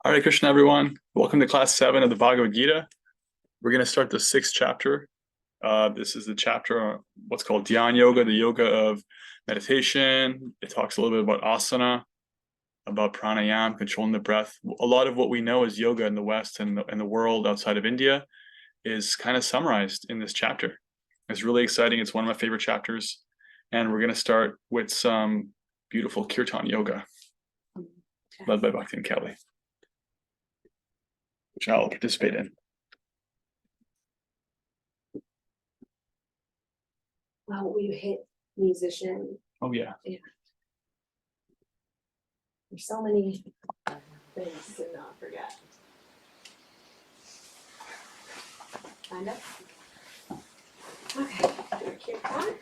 Hare Krishna, everyone. Welcome to class 7 of the Bhagavad Gita. We're going to start the 6th chapter. This is the chapter on what's called Dhyan Yoga, the yoga of meditation. It talks a little bit about asana, about pranayama, controlling the breath. A lot of what we know as yoga in the West and the world outside of India is kind of summarized in this chapter. It's really exciting. It's one of my favorite chapters. And we're going to start with some beautiful kirtan yoga led by Bhakti and Kelly, which I'll participate in. Well, we hit musician. Oh, yeah. Yeah. There's so many things to not forget. Kind of. Okay. Do a kirtan.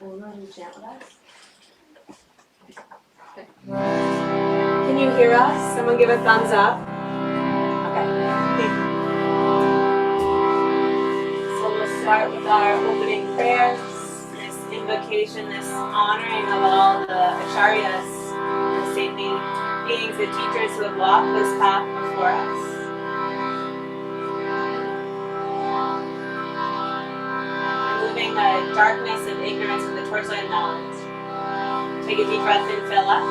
Hold on and chant with us. Okay. Can you hear us? Someone give a thumbs up. Okay. So we'll start with our opening prayers, this invocation, this honoring of all the acharyas, the saintly beings, the teachers who have walked this path before us. Removing the darkness of ignorance with the torchlight of knowledge. Take a deep breath in, fill up.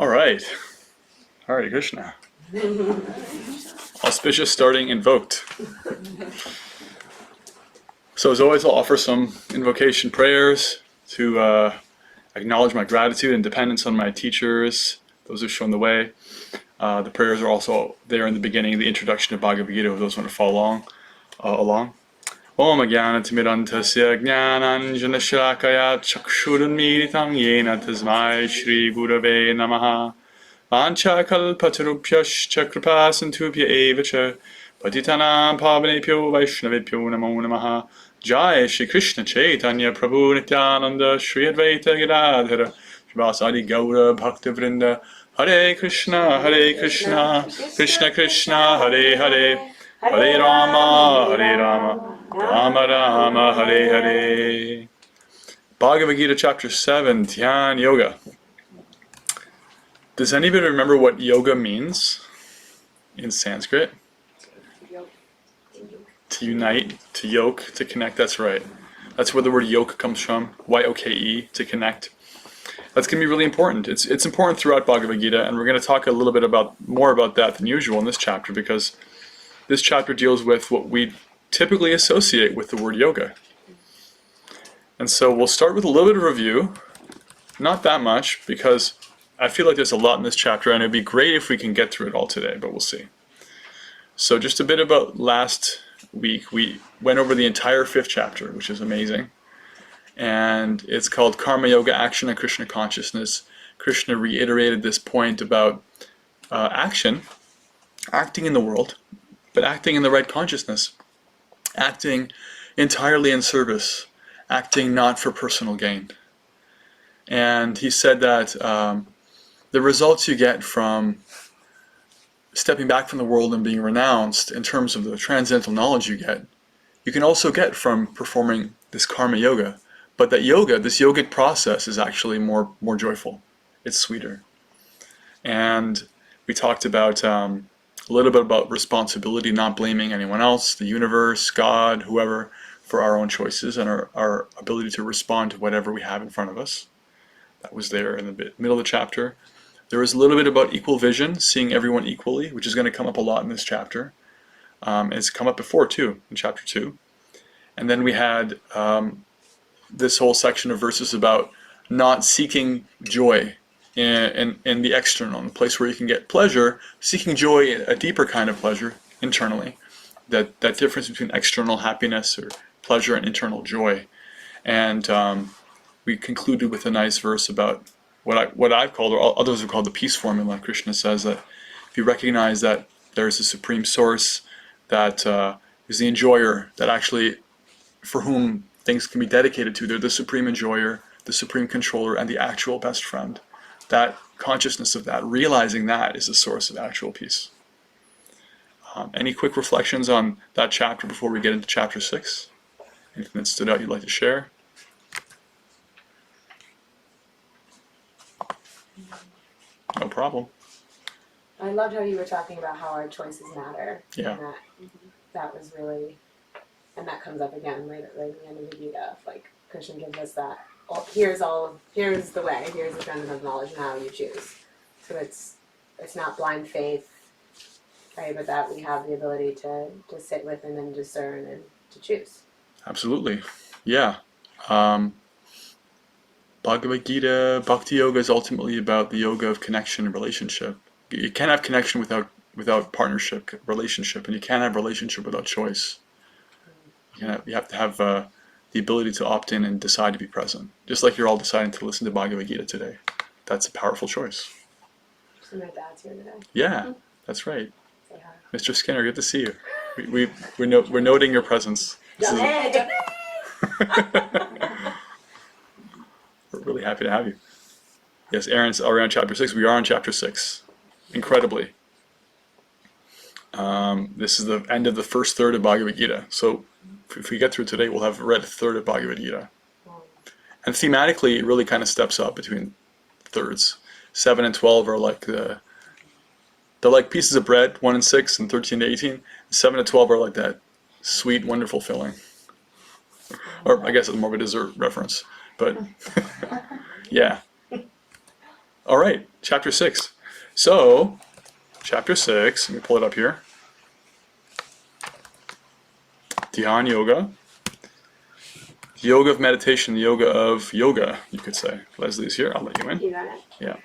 All right. Hare Krishna. Auspicious starting invoked. So as always, I'll offer some invocation prayers to acknowledge my gratitude and dependence on my teachers, those who've shown the way. The prayers are also there in the beginning, the introduction of Bhagavad Gita, for those who want to follow along. Om Jnanatimirantasya Jnananjanashrakaya Chakshurunmiritam Yena Tasmai Shri Gurave Namaha Vancha Kalpatarubhyascha Kripasantubhya Evacha Patitanam Pavanebhyo Vaishnavebhyo Namo Namaha Jai Shri Krishna Chaitanya Prabhu Nityananda Shri Advaita Gadadhara Srivasadi Gaura Bhakta Vrinda Hare Krishna Krishna Krishna Hare Hare Hare Rama Rama Rama Hare Hare. Bhagavad Gita chapter 7, Dhyan Yoga. Does anybody remember what yoga means in Sanskrit? To unite, to yoke, to connect, that's right. That's where the word yoke comes from, Y-O-K-E, to connect. That's going to be really important. It's important throughout Bhagavad Gita, and we're going to talk a little bit more about that than usual in this chapter, because this chapter deals with what we typically associate with the word yoga. And so we'll start with a little bit of review, not that much, because I feel like there's a lot in this chapter, and it'd be great if we can get through it all today, but we'll see. So just a bit about last week. We went over the entire 5th chapter, which is amazing. And it's called Karma Yoga, Action and Krishna Consciousness. Krishna reiterated this point about acting in the world, but acting in the right consciousness, acting entirely in service, acting not for personal gain. And he said that the results you get from stepping back from the world and being renounced in terms of the transcendental knowledge you can also get from performing this karma yoga. But that yoga, this yogic process, is actually more joyful. It's sweeter. And we talked about a little bit about responsibility, not blaming anyone else, the universe, God, whoever, for our own choices and our ability to respond to whatever we have in front of us. That was there in the middle of the chapter. There was a little bit about equal vision, seeing everyone equally, which is going to come up a lot in this chapter. It's come up before too, in chapter 2. And then we had this whole section of verses about not seeking joy in the external, in the place where you can get pleasure, seeking joy, a deeper kind of pleasure internally. That difference between external happiness or pleasure and internal joy. And we concluded with a nice verse about what I've called, or others have called, the peace formula. Krishna says that if you recognize that there is a supreme source that is the enjoyer, that actually, for whom things can be dedicated to, they're the supreme enjoyer, the supreme controller, and the actual best friend. That consciousness of that, realizing that, is the source of actual peace. Any quick reflections on that chapter before we get into chapter 6? Anything that stood out you'd like to share? No problem. I loved how you were talking about how our choices matter. Yeah. And that was really, and that comes up again right at the end of the Gita. Like, Krishna gives us that. Here's the way. Here's the fountain of knowledge. Now you choose. So it's not blind faith, right? But that we have the ability to sit with and then discern and to choose. Absolutely. Yeah. Bhagavad Gita, Bhakti Yoga is ultimately about the yoga of connection and relationship. You can't have connection without partnership, relationship, and you can't have relationship without choice. You have to have the ability to opt in and decide to be present. Just like you're all deciding to listen to Bhagavad Gita today. That's a powerful choice. So my dad's here today. Yeah, that's right. Say hi. Mr. Skinner, good to see you. We're noting your presence. We're really happy to have you. Yes, Aaron's already on chapter 6. We are on chapter 6. Incredibly. This is the end of the first third of Bhagavad Gita. So if we get through today, we'll have read a third of Bhagavad Gita. And thematically, it really kind of steps up between thirds. 7 and 12 are like they're like pieces of bread, 1 and 6 and 13 to 18. 7 to 12 are like that sweet, wonderful filling. Or I guess it's more of a dessert reference. But yeah. All right, chapter 6. So, chapter 6, let me pull it up here. Dhyan Yoga. The yoga of meditation, the yoga of yoga, you could say. Leslie's here, I'll let you in. You got it. Yeah.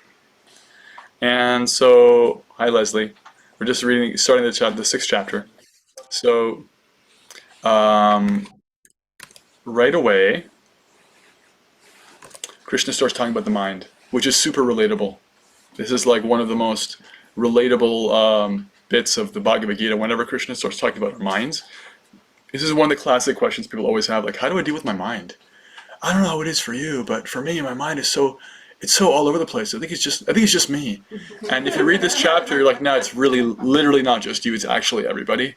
And so, hi Leslie. We're just starting the 6th chapter. So, right away, Krishna starts talking about the mind, which is super relatable. This is like one of the most relatable bits of the Bhagavad Gita. Whenever Krishna starts talking about our minds, this is one of the classic questions people always have, like, how do I deal with my mind? I don't know how it is for you, but for me, my mind is it's so all over the place. I think it's just me. And if you read this chapter, you're like, no, it's really, literally not just you. It's actually everybody.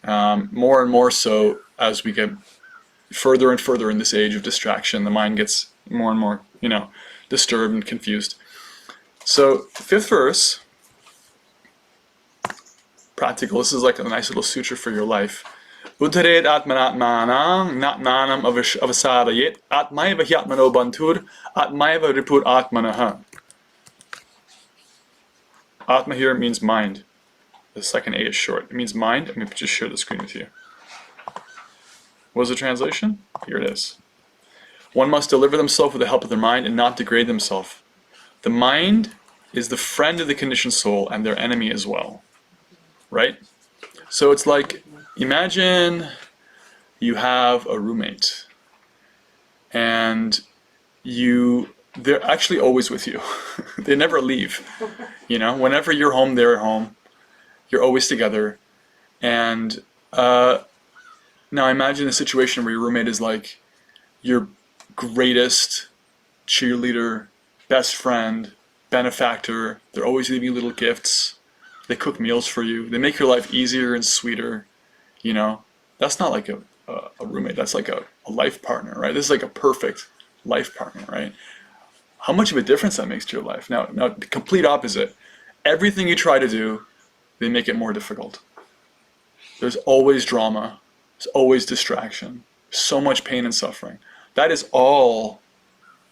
More and more so as we get further and further in this age of distraction, the mind gets more and more, disturbed and confused. So, 5th verse, practical. This is like a nice little suture for your life. Uttared atmanatmanam natnanam avasarayet atmaiva hyatmano bantur atmaiva ripur atmanaha. Atma here means mind. The second A is short. It means mind. Let me just share the screen with you. What was the translation? Here it is. One must deliver themselves with the help of their mind and not degrade themselves. The mind is the friend of the conditioned soul and their enemy as well. Right? So it's like, imagine you have a roommate and they're actually always with you. They never leave. Whenever you're home, they're at home. You're always together. And now imagine a situation where your roommate is like your greatest cheerleader, best friend, benefactor. They're always leaving you little gifts. They cook meals for you. They make your life easier and sweeter. That's not like a roommate. That's like a life partner, right? This is like a perfect life partner, right? How much of a difference that makes to your life. Now, the complete opposite. Everything you try to do, they make it more difficult. There's always drama. There's always distraction. So much pain and suffering. That is all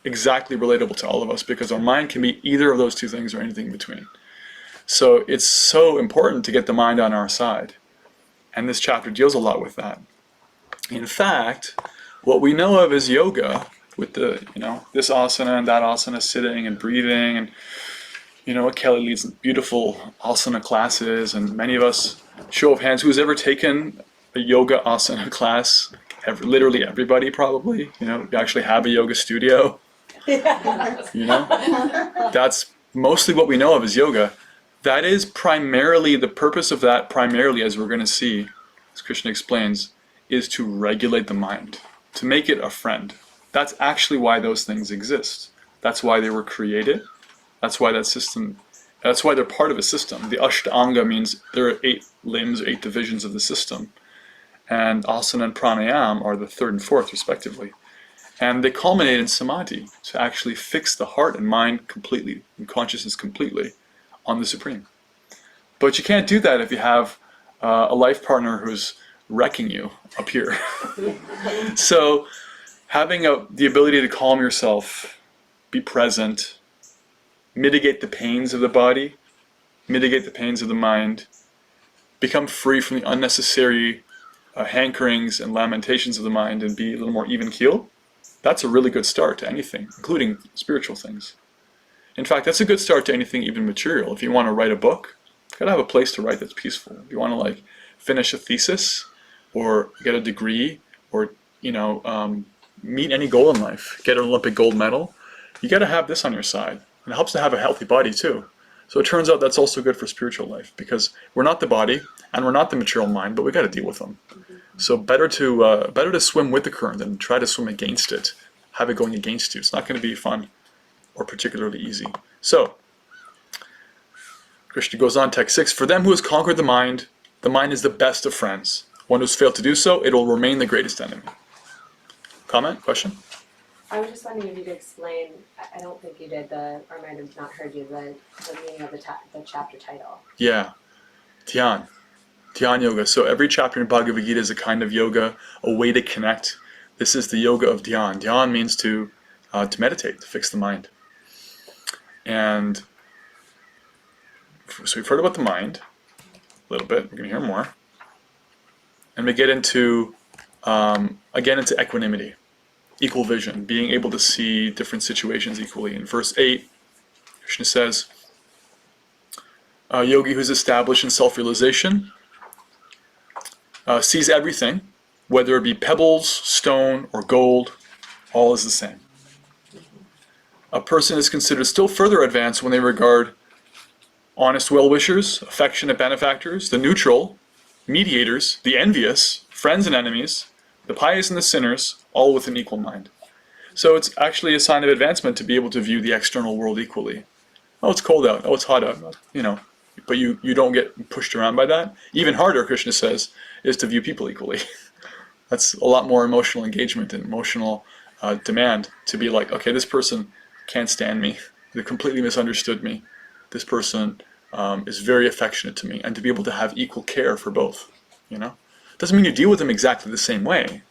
exactly relatable to all of us because our mind can be either of those two things or anything in between. So it's so important to get the mind on our side. And this chapter deals a lot with that. In fact, what we know of is yoga with the, this asana and that asana, sitting and breathing, and, Kelly leads beautiful asana classes, and many of us, show of hands, who's ever taken a yoga asana class? Literally everybody probably, you actually have a yoga studio. That's mostly what we know of is yoga. That is primarily, the purpose of that primarily, as we're going to see, as Krishna explains, is to regulate the mind, to make it a friend. That's actually why those things exist. That's why they were created. That's why that's why they're part of a system. The Ashtanga means there are 8 limbs, 8 divisions of the system. And asana and pranayama are the 3rd and 4th, respectively. And they culminate in samadhi, to actually fix the heart and mind completely, and consciousness completely, on the Supreme. But you can't do that if you have a life partner who's wrecking you up here. So having the ability to calm yourself, be present, mitigate the pains of the body, mitigate the pains of the mind, become free from the unnecessary hankerings and lamentations of the mind, and be a little more even-keeled, that's a really good start to anything, including spiritual things. In fact, that's a good start to anything even material. If you want to write a book, you've got to have a place to write that's peaceful. If you want to finish a thesis or get a degree or meet any goal in life, get an Olympic gold medal, you got to have this on your side. And it helps to have a healthy body too. So it turns out that's also good for spiritual life because we're not the body and we're not the material mind, but we got to deal with them. So better to swim with the current than try to swim against it, have it going against you. It's not going to be fun or particularly easy. So, Krishna goes on, text 6, for them who has conquered the mind is the best of friends. One who's failed to do so, it will remain the greatest enemy. Comment? Question? I was just wondering if you could explain, I don't think you did, or I might have not heard you, the meaning of the chapter title. Yeah. Dhyan yoga. So every chapter in Bhagavad Gita is a kind of yoga, a way to connect. This is the yoga of dhyan. Dhyan means to meditate, to fix the mind. And so we've heard about the mind a little bit. We're going to hear more. And we get into, again, into equanimity, equal vision, being able to see different situations equally. In verse 8, Krishna says, a yogi who's established in self-realization sees everything, whether it be pebbles, stone, or gold, all is the same. A person is considered still further advanced when they regard honest well-wishers, affectionate benefactors, the neutral, mediators, the envious, friends and enemies, the pious and the sinners, all with an equal mind. So it's actually a sign of advancement to be able to view the external world equally. Oh, it's cold out. Oh, it's hot out. But you don't get pushed around by that. Even harder, Krishna says, is to view people equally. That's a lot more emotional engagement and emotional demand to be like, okay, this person can't stand me. They completely misunderstood me. This person is very affectionate to me, and to be able to have equal care for both. Doesn't mean you deal with them exactly the same way.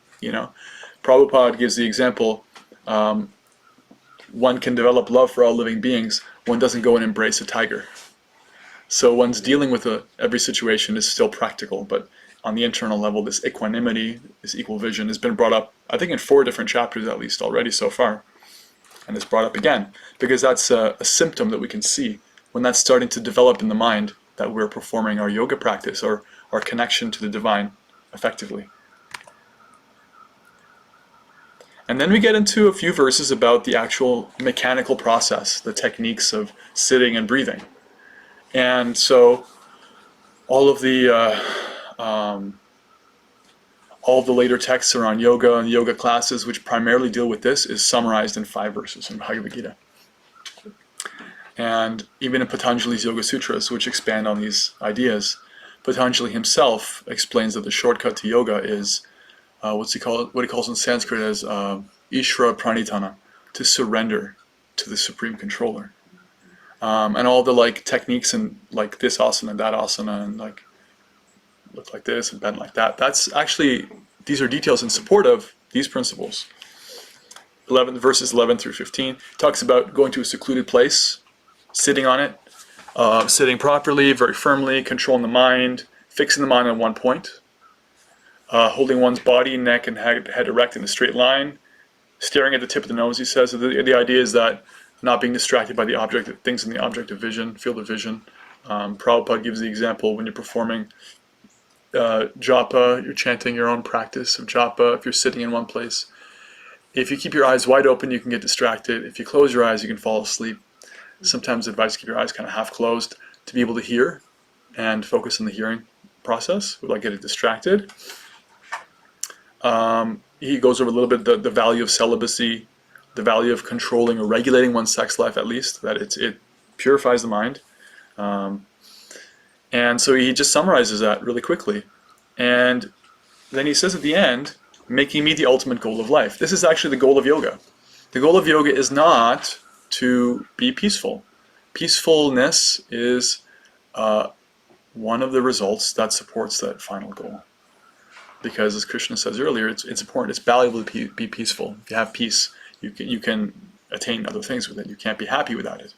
Prabhupada gives the example. One can develop love for all living beings. One doesn't go and embrace a tiger. So one's dealing with every situation is still practical, but on the internal level, this equanimity, this equal vision has been brought up, I think in 4 different chapters at least already so far. And it's brought up again, because that's a symptom that we can see when that's starting to develop in the mind, that we're performing our yoga practice or our connection to the divine effectively. And then we get into a few verses about the actual mechanical process, the techniques of sitting and breathing. And so all of the later texts around yoga and yoga classes, which primarily deal with this, is summarized in 5 verses in Bhagavad Gita. And even in Patanjali's Yoga Sutras, which expand on these ideas, Patanjali himself explains that the shortcut to yoga is what he calls in Sanskrit as Ishvara Pranitana, to surrender to the Supreme Controller. And all the techniques and this asana and that asana and look like this and bend like that. That's actually, these are details in support of these principles. Verses 11 through 15 talks about going to a secluded place, sitting on it, sitting properly, very firmly, controlling the mind, fixing the mind on one point, holding one's body, neck, and head erect in a straight line, staring at the tip of the nose, he says. So the idea is that not being distracted by the object, things in the object of vision, field of vision. Prabhupada gives the example when you're performing japa, you're chanting your own practice of japa if you're sitting in one place. If you keep your eyes wide open, you can get distracted. If you close your eyes, you can fall asleep. Sometimes advice to keep your eyes kind of half closed to be able to hear and focus on the hearing process without getting distracted. He goes over a little bit the value of celibacy, the value of controlling or regulating one's sex life, at least, that it purifies the mind. And so he just summarizes that really quickly. And then he says at the end, making me the ultimate goal of life. This is actually the goal of yoga. The goal of yoga is not to be peaceful. Peacefulness is one of the results that supports that final goal. Because as Krishna says earlier, it's important, it's valuable to be peaceful. If you have peace, you can attain other things with it. You can't be happy without it.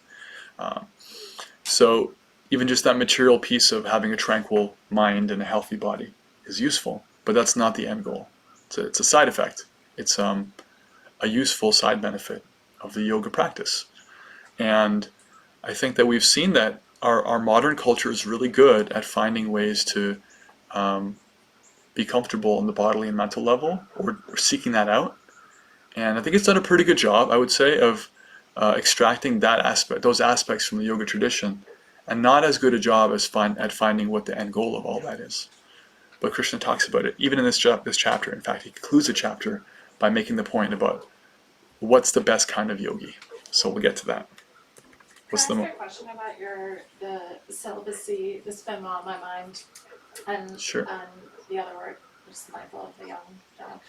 So even just that material piece of having a tranquil mind and a healthy body is useful, but that's not the end goal. It's a side effect. It's a useful side benefit of the yoga practice. And I think that we've seen that our modern culture is really good at finding ways to be comfortable on the bodily and mental level, or seeking that out. And I think it's done a pretty good job, I would say, of extracting those aspects from the yoga tradition, and not as good a job at finding what the end goal of all that is. But Krishna talks about it, even in this chapter. In fact, he concludes the chapter by making the point about what's the best kind of yogi. So we'll get to that. Can I ask a question about the celibacy? This has been on my mind, and Sure. The other word, just mindful of the young child.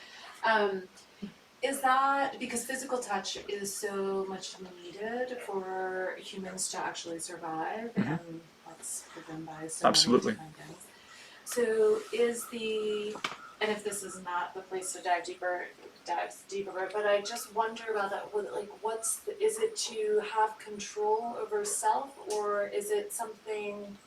Is that because physical touch is so much needed for humans to actually survive, Mm-hmm. and that's driven by so Absolutely. many different things. So and if this is not the place to dive dives deeper, but I just wonder about that. Like, is it to have control over self, or is it something?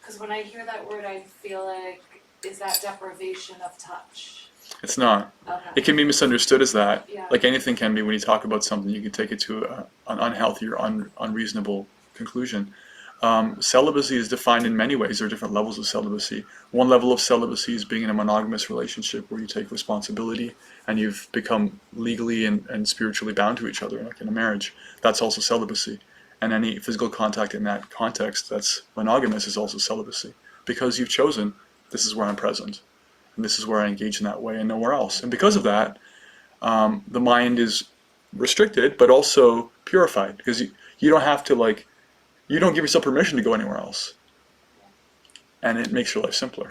Because when I hear that word, I feel like, is that deprivation of touch? It's not. Okay. It can be misunderstood as that. Yeah. Like anything can be when you talk about something, you can take it to an unhealthy or unreasonable conclusion. Celibacy is defined in many ways. There are different levels of celibacy. One level of celibacy is being in a monogamous relationship where you take responsibility and you've become legally and spiritually bound to each other, like in a marriage. That's also celibacy. And any physical contact in that context that's monogamous is also celibacy. Because you've chosen, this is where I'm present. And this is where I engage in that way and nowhere else. And because of that, the mind is restricted, but also purified. Because you don't have to, you don't give yourself permission to go anywhere else. And it makes your life simpler.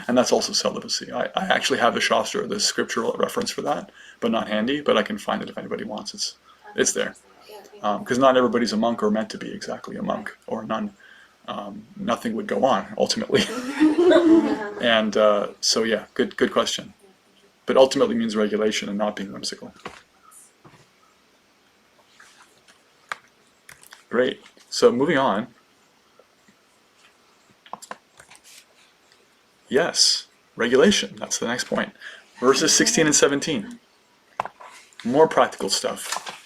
And that's also celibacy. I actually have the Shastra, the scriptural reference for that, but not handy, but I can find it if anybody wants. It's there. Because not everybody's a monk or meant to be exactly a monk or a nun. Nothing would go on, ultimately. And so yeah, good question. But ultimately means regulation and not being whimsical. Great. So moving on. Yes, regulation. That's the next point. Verses 16 and 17. More practical stuff.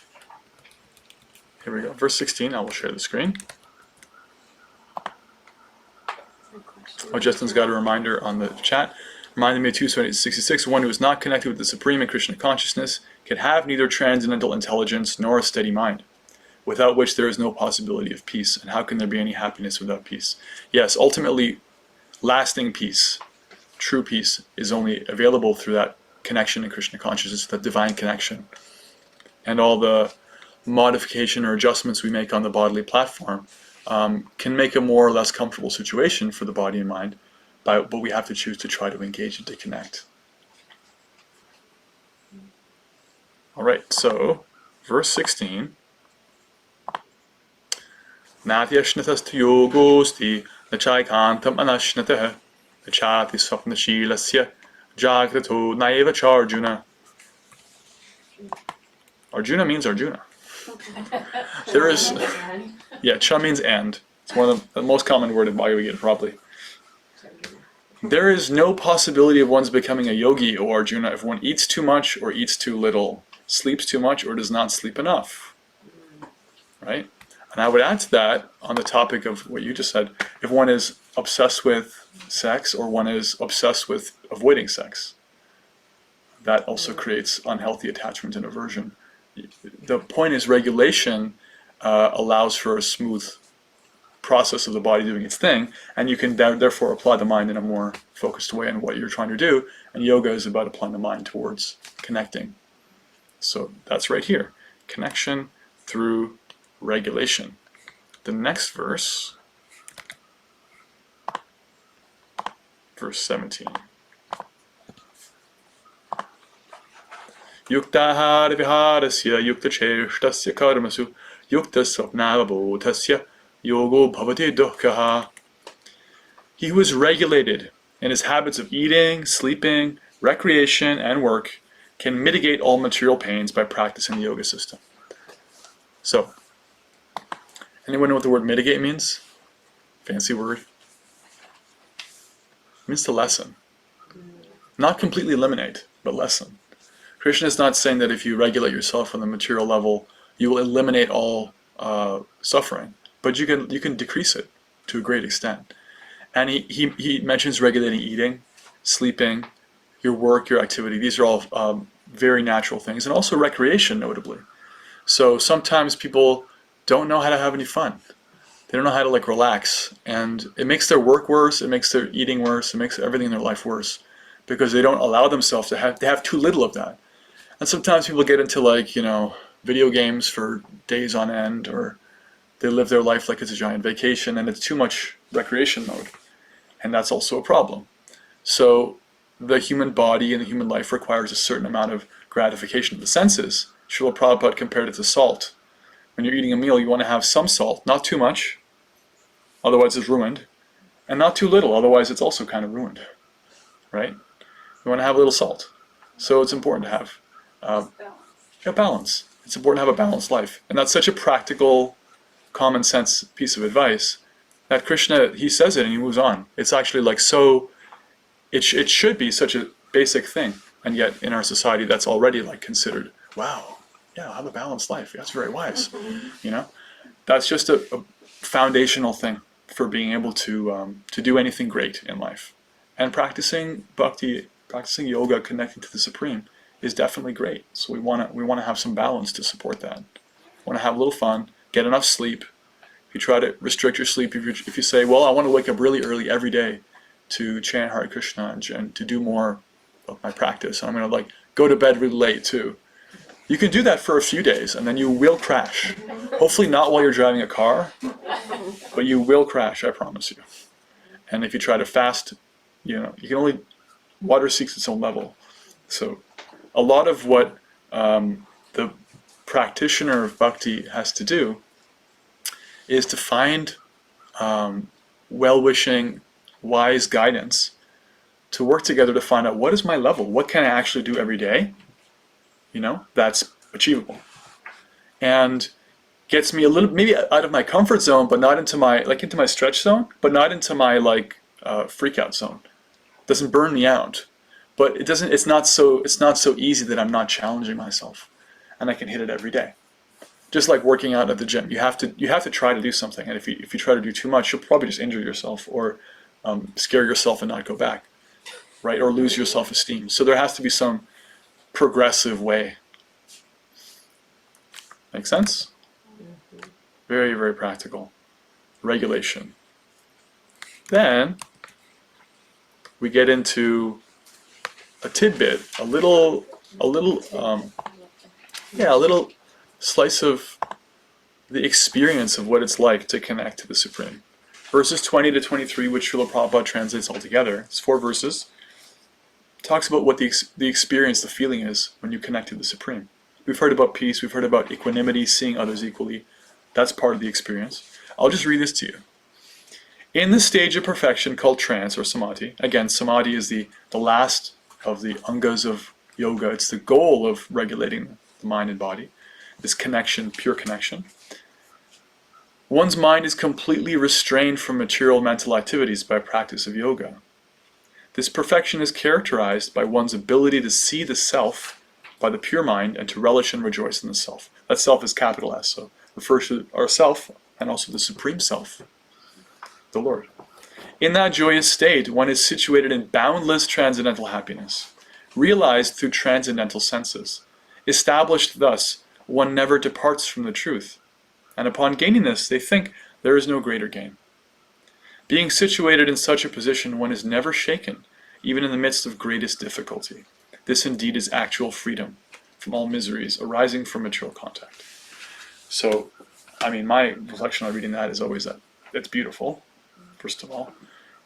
Here we go. Verse 16, I will share the screen. Oh, Justin's got a reminder on the chat. Reminding me of 266, one who is not connected with the Supreme and Krishna consciousness can have neither transcendental intelligence nor a steady mind, without which there is no possibility of peace. And how can there be any happiness without peace? Yes, ultimately, lasting peace, true peace, is only available through that connection in Krishna consciousness, that divine connection. And all the modification or adjustments we make on the bodily platform can make a more or less comfortable situation for the body and mind, but we have to choose to try to engage and to connect. All right, so verse 16. Natyashnatas yogosti nachaikantam anashnatah nachati swapnashilasya jagrato naiva charjuna. Arjuna means Arjuna. There is, yeah, cha means and. It's one of the most common word in Bhagavad Gita, probably. There is no possibility of one's becoming a yogi, O Arjuna, if one eats too much or eats too little, sleeps too much or does not sleep enough. Right? And I would add to that, on the topic of what you just said, if one is obsessed with sex or one is obsessed with avoiding sex, that also creates unhealthy attachment and aversion. The point is regulation allows for a smooth process of the body doing its thing, and you can therefore apply the mind in a more focused way on what you're trying to do, and yoga is about applying the mind towards connecting. So that's right here, connection through regulation. The next verse, verse 17. Yuktahara viharasya yuktacheshtasya karmasu yuktasvapnavabodhasya yogo bhavati dukkha. He who is regulated in his habits of eating, sleeping, recreation, and work can mitigate all material pains by practicing the yoga system. So, anyone know what the word mitigate means? Fancy word. It means to lessen. Not completely eliminate, but lessen. Krishna is not saying that if you regulate yourself on the material level, you will eliminate all suffering, but you can decrease it to a great extent. And he mentions regulating eating, sleeping, your work, your activity. These are all very natural things, and also recreation, notably. So sometimes people don't know how to have any fun. They don't know how to relax, and it makes their work worse. It makes their eating worse. It makes everything in their life worse because they don't allow themselves to have too little of that. And sometimes people get into video games for days on end, or they live their life like it's a giant vacation, and it's too much recreation mode, and that's also a problem. So the human body and the human life requires a certain amount of gratification of the senses. Srila Prabhupada compared it to salt. When you're eating a meal, you want to have some salt, not too much, otherwise it's ruined, and not too little, otherwise it's also kind of ruined, right? You want to have a little salt. So it's important to have a balance. It's important to have a balanced life. And that's such a practical, common sense piece of advice that Krishna, he says it and he moves on. It's actually like so, it should be such a basic thing. And yet in our society, that's already like considered, wow, yeah, have a balanced life. That's very wise. You know, that's just a foundational thing for being able to do anything great in life. And practicing bhakti, practicing yoga, connecting to the Supreme is definitely great. So we want to have some balance to support that. Want to have a little fun, get enough sleep. If you try to restrict your sleep, if you say, well, I want to wake up really early every day to chant Hare Krishna and to do more of my practice, and I'm going to like go to bed really late too. You can do that for a few days, and then you will crash. Hopefully not while you're driving a car, but you will crash, I promise you. And if you try to fast, you know, you can only, water seeks its own level. So a lot of what the practitioner of bhakti has to do is to find well-wishing, wise guidance to work together to find out what is my level, what can I actually do every day, you know, that's achievable. And gets me a little, maybe out of my comfort zone, but not into my, like into my stretch zone, but not into my like freak out zone. Doesn't burn me out, but it doesn't, it's not so easy that I'm not challenging myself and I can hit it every day. Just like working out at the gym, you have to try to do something, and if you try to do too much, you'll probably just injure yourself or scare yourself and not go back, right? Or lose your self-esteem. So there has to be some progressive way. Make sense? Very, very practical. Regulation. Then we get into a tidbit, a little slice of the experience of what it's like to connect to the Supreme. Verses 20 to 23, which Srila Prabhupada translates all together. It's 4 verses. Talks about what the experience, the feeling is when you connect to the Supreme. We've heard about peace, we've heard about equanimity, seeing others equally. That's part of the experience. I'll just read this to you. In the stage of perfection called trance or samadhi, again, samadhi is the last of the angas of yoga. It's the goal of regulating the mind and body. This connection, pure connection. One's mind is completely restrained from material mental activities by practice of yoga. This perfection is characterized by one's ability to see the self by the pure mind and to relish and rejoice in the self. That self is capital S, so refers to ourself and also the Supreme Self, the Lord. In that joyous state, one is situated in boundless transcendental happiness, realized through transcendental senses. Established thus, one never departs from the truth, and upon gaining this, they think there is no greater gain. Being situated in such a position, one is never shaken, even in the midst of greatest difficulty. This indeed is actual freedom from all miseries arising from material contact. So, I mean, my reflection on reading that is always that it's beautiful, first of all,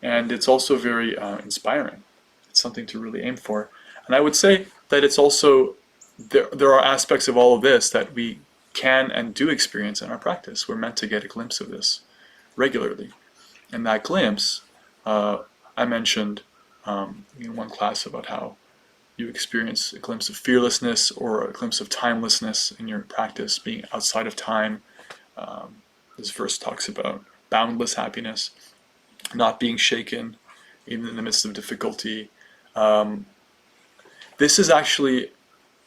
and it's also very inspiring. It's something to really aim for. And I would say that it's also, there are aspects of all of this that we can and do experience in our practice. We're meant to get a glimpse of this regularly. And that glimpse, I mentioned in one class about how you experience a glimpse of fearlessness or a glimpse of timelessness in your practice, being outside of time. This verse talks about boundless happiness, not being shaken even in the midst of difficulty. This is actually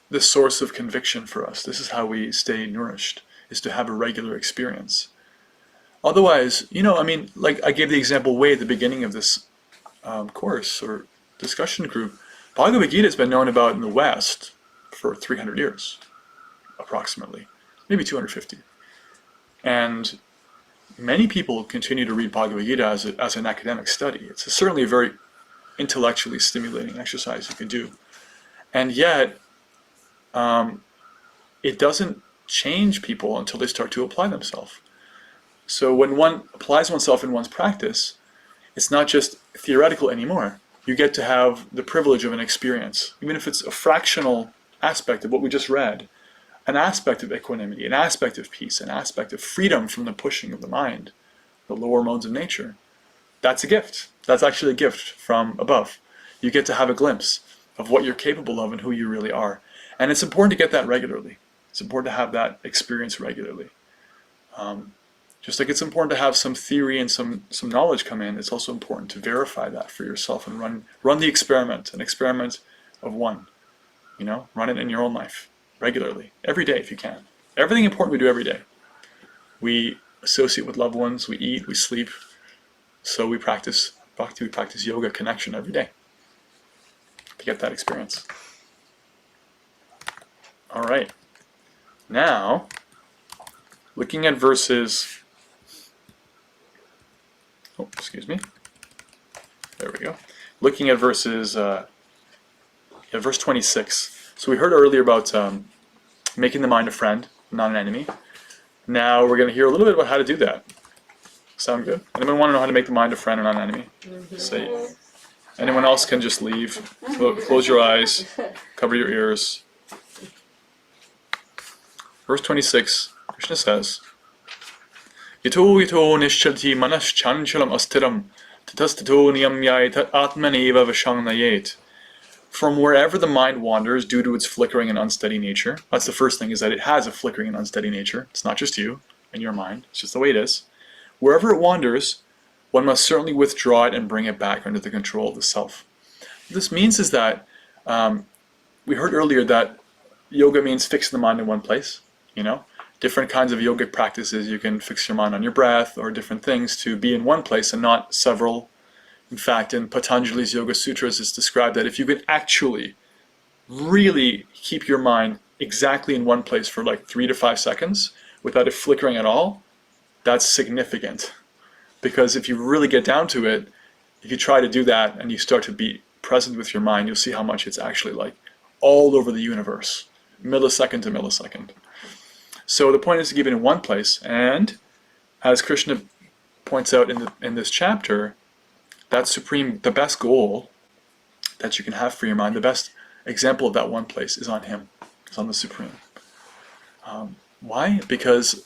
the source of conviction for us. This is how we stay nourished, is to have a regular experience. Otherwise, you know, I mean, like I gave the example way at the beginning of this course or discussion group. Bhagavad Gita has been known about in the West for 300 years, approximately, maybe 250. And many people continue to read Bhagavad Gita as an academic study. It's certainly a very intellectually stimulating exercise you can do. And yet, it doesn't change people until they start to apply themselves. So when one applies oneself in one's practice, it's not just theoretical anymore. You get to have the privilege of an experience, even if it's a fractional aspect of what we just read, an aspect of equanimity, an aspect of peace, an aspect of freedom from the pushing of the mind, the lower modes of nature. That's a gift. That's actually a gift from above. You get to have a glimpse of what you're capable of and who you really are. And it's important to get that regularly. It's important to have that experience regularly. Just like it's important to have some theory and some knowledge come in, it's also important to verify that for yourself and run the experiment, an experiment of one. Run it in your own life regularly, every day if you can. Everything important we do every day. We associate with loved ones, we eat, we sleep. So we practice bhakti, we practice yoga connection every day to get that experience. All right. Now, looking at verses, excuse me. There we go. Looking at verses, verse 26. So we heard earlier about making the mind a friend, not an enemy. Now we're going to hear a little bit about how to do that. Sound good? Anyone want to know how to make the mind a friend and not an enemy? Say. Anyone else can just leave. Close your eyes. Cover your ears. Verse 26, Krishna says, Yato yato nishchalti manas chanchalam astiram tatastato niyamyai atmaneva vashangnayet. From wherever the mind wanders due to its flickering and unsteady nature, that's the first thing, is that it has a flickering and unsteady nature. It's not just you and your mind, it's just the way it is. Wherever it wanders, one must certainly withdraw it and bring it back under the control of the self. What this means is that, we heard earlier that yoga means fixing the mind in one place, different kinds of yogic practices. You can fix your mind on your breath or different things to be in one place and not several. In fact, in Patanjali's Yoga Sutras, it's described that if you could actually really keep your mind exactly in one place for like 3 to 5 seconds without it flickering at all, that's significant. Because if you really get down to it, if you try to do that and you start to be present with your mind, you'll see how much it's actually like all over the universe, millisecond to millisecond. So the point is to keep it in one place, and as Krishna points out in this chapter, that the best goal that you can have for your mind, the best example of that one place is on Him, is on the Supreme. Why? Because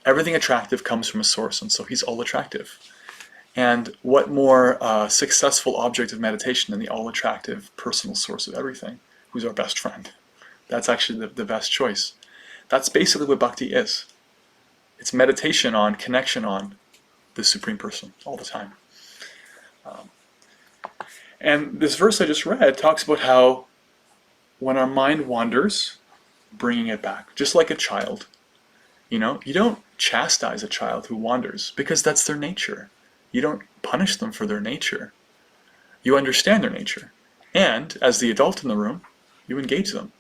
everything attractive comes from a source, and so He's all attractive. And what more successful object of meditation than the all-attractive personal source of everything, who's our best friend? That's actually the best choice. That's basically what bhakti is. It's meditation on, connection on the Supreme Person all the time. And this verse I just read talks about how when our mind wanders, bringing it back, just like a child. You don't chastise a child who wanders because that's their nature. You don't punish them for their nature. You understand their nature. And as the adult in the room, you engage them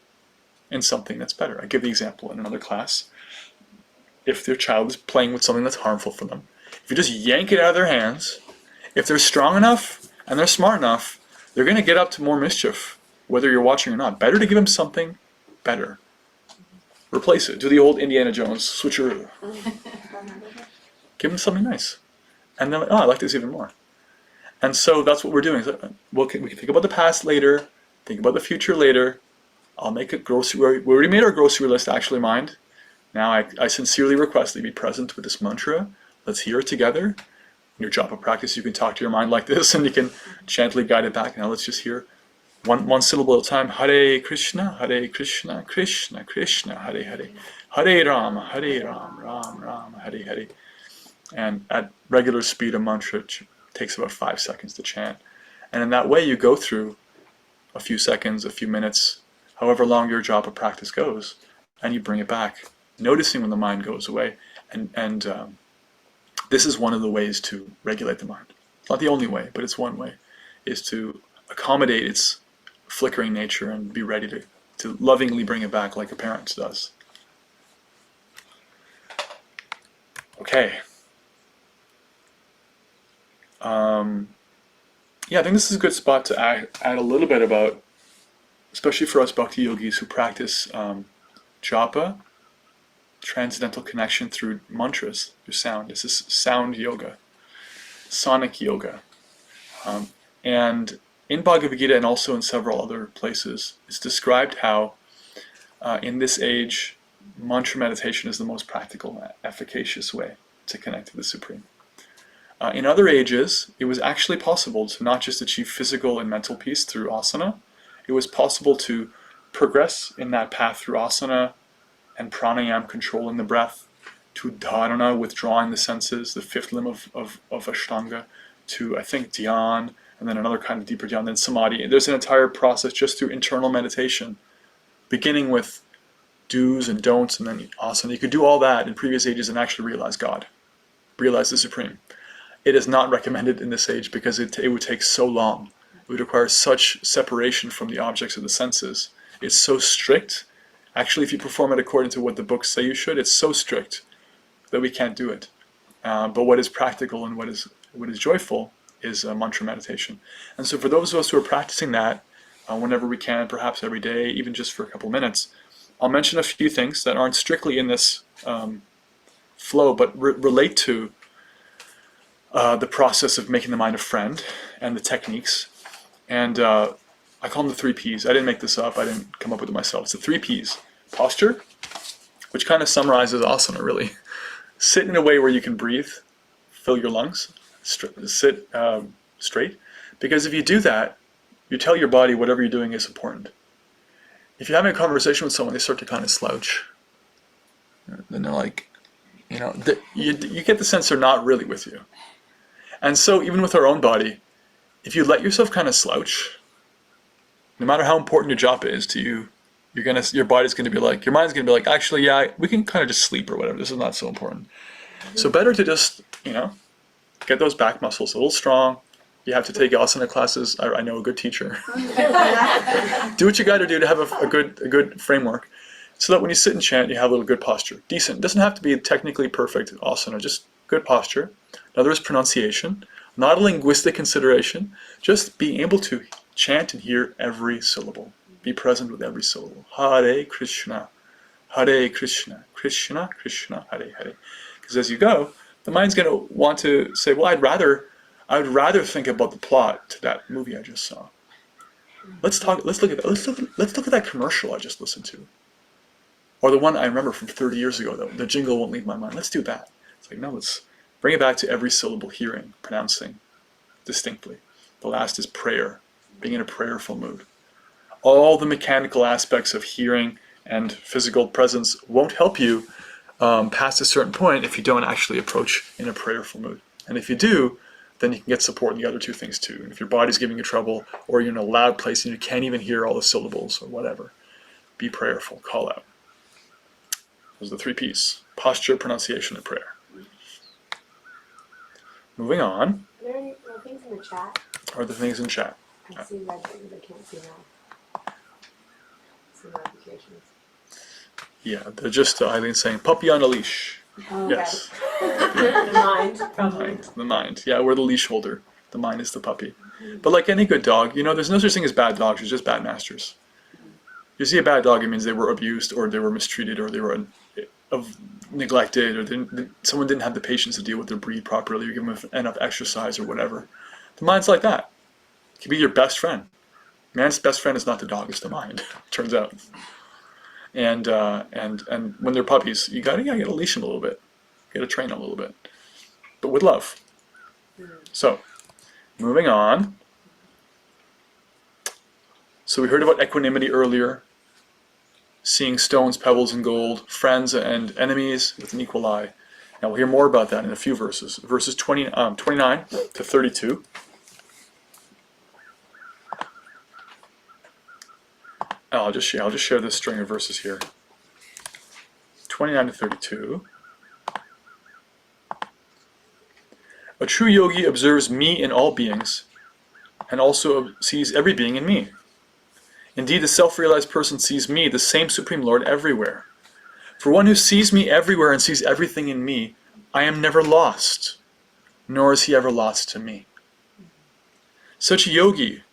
in something that's better. I give the example in another class. If their child is playing with something that's harmful for them, if you just yank it out of their hands, if they're strong enough and they're smart enough, they're going to get up to more mischief, whether you're watching or not. Better to give them something better. Replace it. Do the old Indiana Jones switcheroo. Give them something nice. And they're like, oh, I like this even more. And so that's what we're doing. We can think about the past later, think about the future later. I'll make a grocery. We already made our grocery list, actually, mind. Now I sincerely request that you be present with this mantra. Let's hear it together. In your japa practice, you can talk to your mind like this, and you can gently guide it back. Now let's just hear one syllable at a time. Hare Krishna, Krishna Krishna, Hare Hare. Hare Rama, Ram Rama, Hare Hare. And at regular speed, a mantra takes about 5 seconds to chant. And in that way, you go through a few seconds, a few minutes, however long your japa practice goes, and you bring it back, noticing when the mind goes away. And this is one of the ways to regulate the mind. It's not the only way, but it's one way, is to accommodate its flickering nature and be ready to lovingly bring it back like a parent does. Okay. I think this is a good spot to add a little bit about, especially for us bhakti yogis who practice japa, transcendental connection through mantras, through sound. This is sound yoga, sonic yoga. And in Bhagavad Gita and also in several other places, it's described how in this age, mantra meditation is the most practical, efficacious way to connect to the Supreme. In other ages, it was actually possible to not just achieve physical and mental peace through asana. it was possible to progress in that path through asana and pranayama, controlling the breath, to dharana, withdrawing the senses, the fifth limb of Ashtanga, to, I think, dhyan, and then another kind of deeper dhyan, then samadhi. There's an entire process just through internal meditation, beginning with do's and don'ts, and then asana. You could do all that in previous ages and actually realize God, realize the Supreme. It is not recommended in this age because it would take so long. It would require such separation from the objects of the senses. It's so strict. Actually, if you perform it according to what the books say you should, it's so strict that we can't do it. But what is practical and what is joyful is mantra meditation. And so for those of us who are practicing that, whenever we can, perhaps every day, even just for a couple minutes, I'll mention a few things that aren't strictly in this flow, but relate to the process of making the mind a friend and the techniques. And I call them the 3 Ps. I didn't make this up. I didn't come up with it myself. It's the 3 Ps. Posture, which kind of summarizes asana, really. Sit in a way where you can breathe, fill your lungs, sit straight. Because if you do that, you tell your body whatever you're doing is important. If you're having a conversation with someone, they start to kind of slouch. Then they're like, you get the sense they're not really with you. And so even with our own body, if you let yourself kind of slouch, no matter how important your job is to you, your body's going to be like, your mind's going to be like, actually, yeah, we can kind of just sleep or whatever. This is not so important. So better to just, get those back muscles a little strong. You have to take asana classes. I know a good teacher. Do what you got to do to have a good framework, so that when you sit and chant, you have a little good posture. Decent. It doesn't have to be technically perfect asana, just good posture. Another is pronunciation, not a linguistic consideration, just being able to chant and hear every syllable. Be present with every syllable. Hare Krishna, Krishna Krishna, Hare Hare. Because as you go, the mind's going to want to say, well, I'd rather think about the plot to that movie I just saw. Let's look at that commercial I just listened to. Or the one I remember from 30 years ago, the jingle won't leave my mind. Let's do that. It's like, no, let's bring it back to every syllable, hearing, pronouncing distinctly. The last is prayer, being in a prayerful mood. All the mechanical aspects of hearing and physical presence won't help you past a certain point if you don't actually approach in a prayerful mood. And if you do, then you can get support in the other 2 things too. And if your body's giving you trouble, or you're in a loud place and you can't even hear all the syllables or whatever, be prayerful, call out. Those are the 3 Ps: posture, pronunciation, and prayer. Moving on. Are there any things in the chat? Are the things in chat? I see red things I can't see now. Some notifications. Yeah, they're just Eileen saying, puppy on a leash. Oh, okay. Yes. The mind, probably. The mind. Yeah, we're the leash holder. The mind is the puppy. But like any good dog, there's no such thing as bad dogs, there's just bad masters. You see a bad dog, it means they were abused, or they were mistreated, or they were neglected, or someone didn't have the patience to deal with their breed properly, or give them enough exercise or whatever. The mind's like that. It can be your best friend. Man's best friend is not the dog, it's the mind, turns out. And when they're puppies, you gotta leash them a little bit. You gotta train them a little bit. But with love. So, moving on. So we heard about equanimity earlier. Seeing stones, pebbles, and gold, friends and enemies with an equal eye. Now we'll hear more about that in a few verses. Verses 29 to 32. I'll just share this string of verses here. 29 to 32. A true yogi observes me in all beings, and also sees every being in me. Indeed, the self-realized person sees me, the same Supreme Lord, everywhere. For one who sees me everywhere and sees everything in me, I am never lost, nor is he ever lost to me. Such a yogi,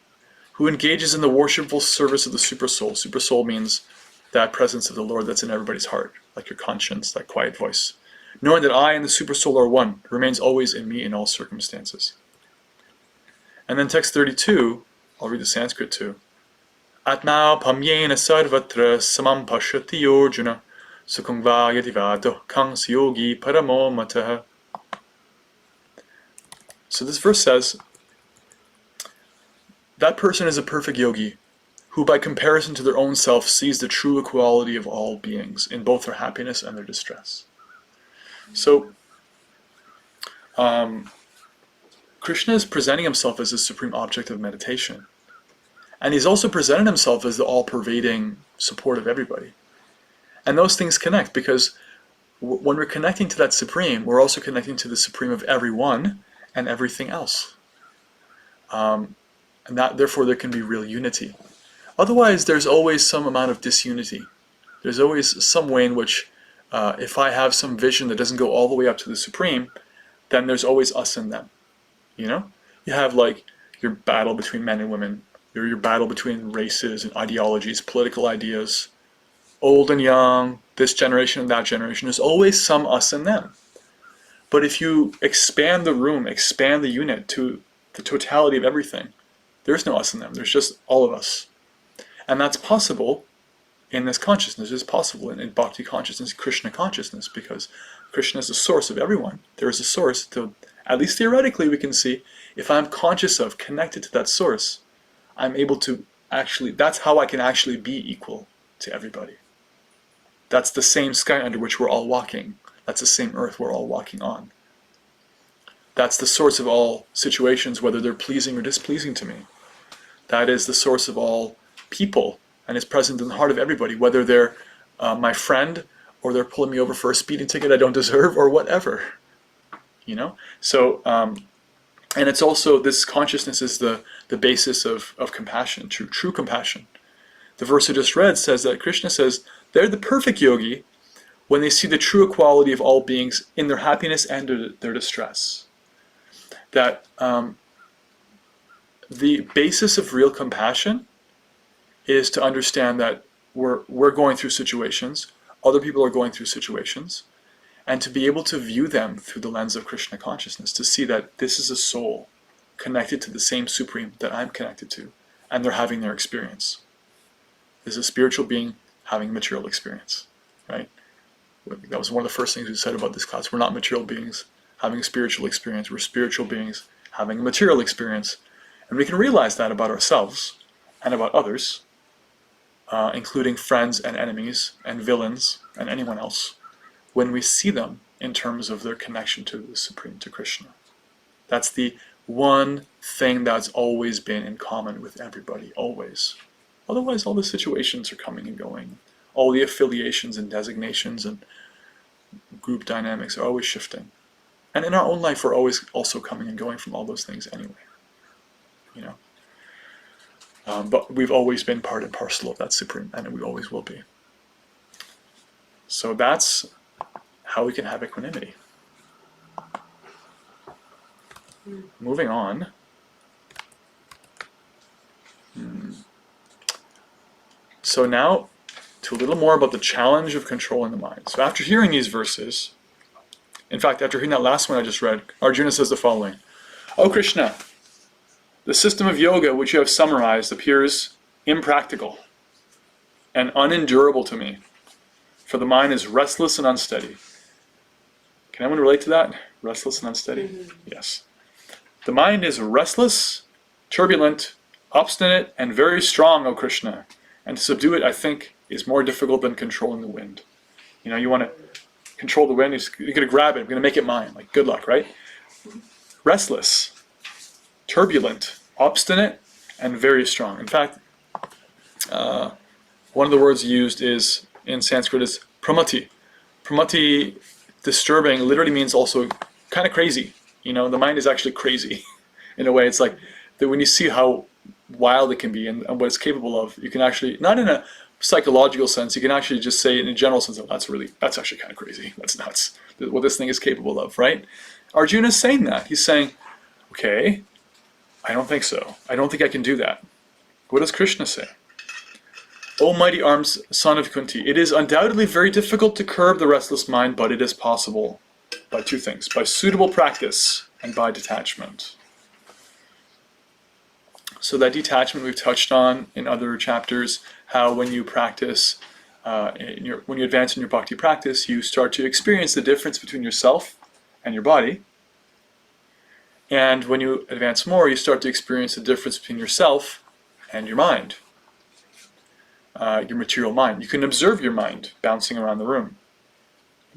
who engages in the worshipful service of the Supersoul. Supersoul means that presence of the Lord that's in everybody's heart, like your conscience, that quiet voice. Knowing that I and the Supersoul are one, remains always in me in all circumstances. And then text 32, I'll read the Sanskrit too. Atma pamyena sarvatra samam pashyati yorjuna sukham va yadivato kangs yogi paramo matah. So this verse says, that person is a perfect yogi who by comparison to their own self sees the true equality of all beings in both their happiness and their distress. So, Krishna is presenting himself as the supreme object of meditation. And he's also presented himself as the all-pervading support of everybody. And those things connect, because when we're connecting to that supreme, we're also connecting to the supreme of everyone and everything else. And that, therefore, there can be real unity. Otherwise, there's always some amount of disunity. There's always some way in which, if I have some vision that doesn't go all the way up to the supreme, then there's always us and them. You know? You have like your battle between men and women, your battle between races and ideologies, political ideas, old and young, this generation and that generation. There's always some us and them. But if you expand the room, expand the unit to the totality of everything, there's no us and them. There's just all of us. And that's possible in this consciousness. It's possible in Bhakti consciousness, Krishna consciousness, because Krishna is the source of everyone. There is a source, to, at least theoretically we can see, if I'm conscious of, connected to that source, I'm able to actually, that's how I can actually be equal to everybody. That's the same sky under which we're all walking. That's the same earth we're all walking on. That's the source of all situations, whether they're pleasing or displeasing to me. That is the source of all people, and is present in the heart of everybody, whether they're my friend, or they're pulling me over for a speeding ticket I don't deserve, or whatever. You know? So, and it's also, this consciousness is the basis of compassion, true compassion. The verse I just read says that Krishna says, they're the perfect yogi when they see the true equality of all beings in their happiness and their distress. That the basis of real compassion is to understand that we're going through situations, other people are going through situations, and to be able to view them through the lens of Krishna consciousness, to see that this is a soul connected to the same supreme that I'm connected to, and they're having their experience. This is a spiritual being having a material experience, right? That was one of the first things we said about this class. We're not material beings having a spiritual experience. We're spiritual beings having a material experience. And we can realize that about ourselves and about others, including friends and enemies and villains and anyone else, when we see them in terms of their connection to the Supreme, to Krishna. That's the one thing that's always been in common with everybody, always. Otherwise, all the situations are coming and going. All the affiliations and designations and group dynamics are always shifting. And in our own life, we're always also coming and going from all those things anyway. You know? But we've always been part and parcel of that Supreme, and we always will be. So that's how we can have equanimity. Moving on. So now to a little more about the challenge of controlling the mind. So after hearing these verses, in fact, after hearing that last one I just read, Arjuna says the following: "O Krishna, the system of yoga which you have summarized appears impractical and unendurable to me, for the mind is restless and unsteady." Can anyone relate to that? Restless and unsteady? Mm-hmm. Yes. The mind is restless, turbulent, obstinate, and very strong, O Krishna. And to subdue it, I think, is more difficult than controlling the wind. You know, you want to control the wind, you're going to grab it, I'm going to make it mine. Like, good luck, right? Restless, turbulent, obstinate, and very strong. In fact, one of the words used is, in Sanskrit, is pramati. Pramati, disturbing, literally means also kind of crazy. You know, the mind is actually crazy. In a way, it's like that when you see how wild it can be and what it's capable of, you can actually, not in a psychological sense, you can actually just say in a general sense, oh, that's actually kind of crazy. That's nuts. What this thing is capable of, right? Arjuna is saying that. He's saying, okay, I don't think so. I don't think I can do that. What does Krishna say? O mighty armed son of Kunti, it is undoubtedly very difficult to curb the restless mind, but it is possible by two things: by suitable practice and by detachment. So that detachment we've touched on in other chapters, how when you practice, when you advance in your bhakti practice, you start to experience the difference between yourself and your body. And when you advance more, you start to experience the difference between yourself and your mind. your material mind. You can observe your mind bouncing around the room.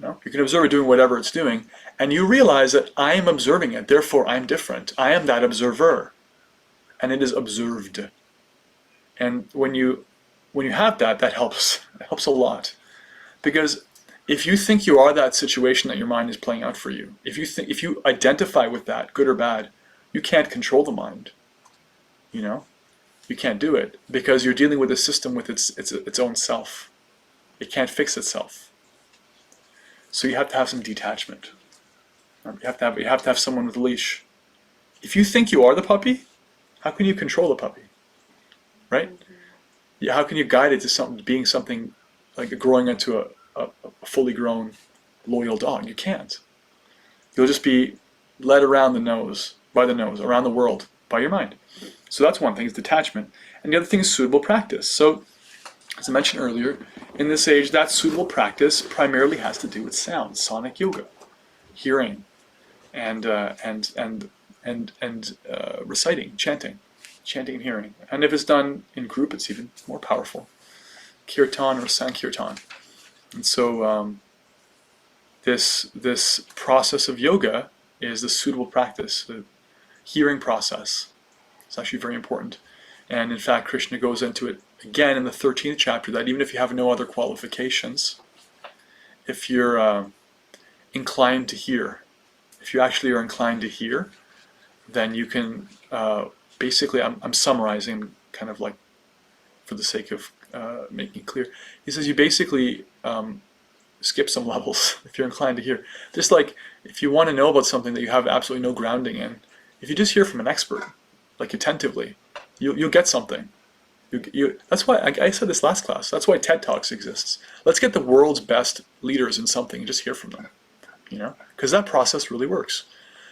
You can observe it doing whatever it's doing, and you realize that I am observing it, therefore I'm different. I am that observer, and it is observed. And when you have that helps. It helps a lot, because if you think you are that situation that your mind is playing out for you, if you identify with that, good or bad, you can't control the mind. You can't do it because you're dealing with a system with its own self. It can't fix itself. So you have to have some detachment. You have to have someone with a leash. If you think you are the puppy, how can you control the puppy? Right? Yeah, how can you guide it to being something like growing into a fully grown, loyal dog? You can't. You'll just be led around by the nose, around the world, by your mind. So that's one thing, is detachment. And the other thing is suitable practice. So, as I mentioned earlier, in this age, that suitable practice primarily has to do with sound, sonic yoga, hearing, and reciting, chanting and hearing. And if it's done in group, it's even more powerful. Kirtan or Sankirtan. And so this process of yoga is the suitable practice, the hearing process. It's actually very important. And in fact, Krishna goes into it again in the 13th chapter, that even if you have no other qualifications, if you're inclined to hear, if you actually are inclined to hear, then you can, basically, I'm summarizing kind of like for the sake of making it clear. He says you basically skip some levels if you're inclined to hear. Just like if you want to know about something that you have absolutely no grounding in, if you just hear from an expert, like attentively, you'll get something. That's why I said this last class. That's why TED Talks exists. Let's get the world's best leaders in something and just hear from them, because that process really works.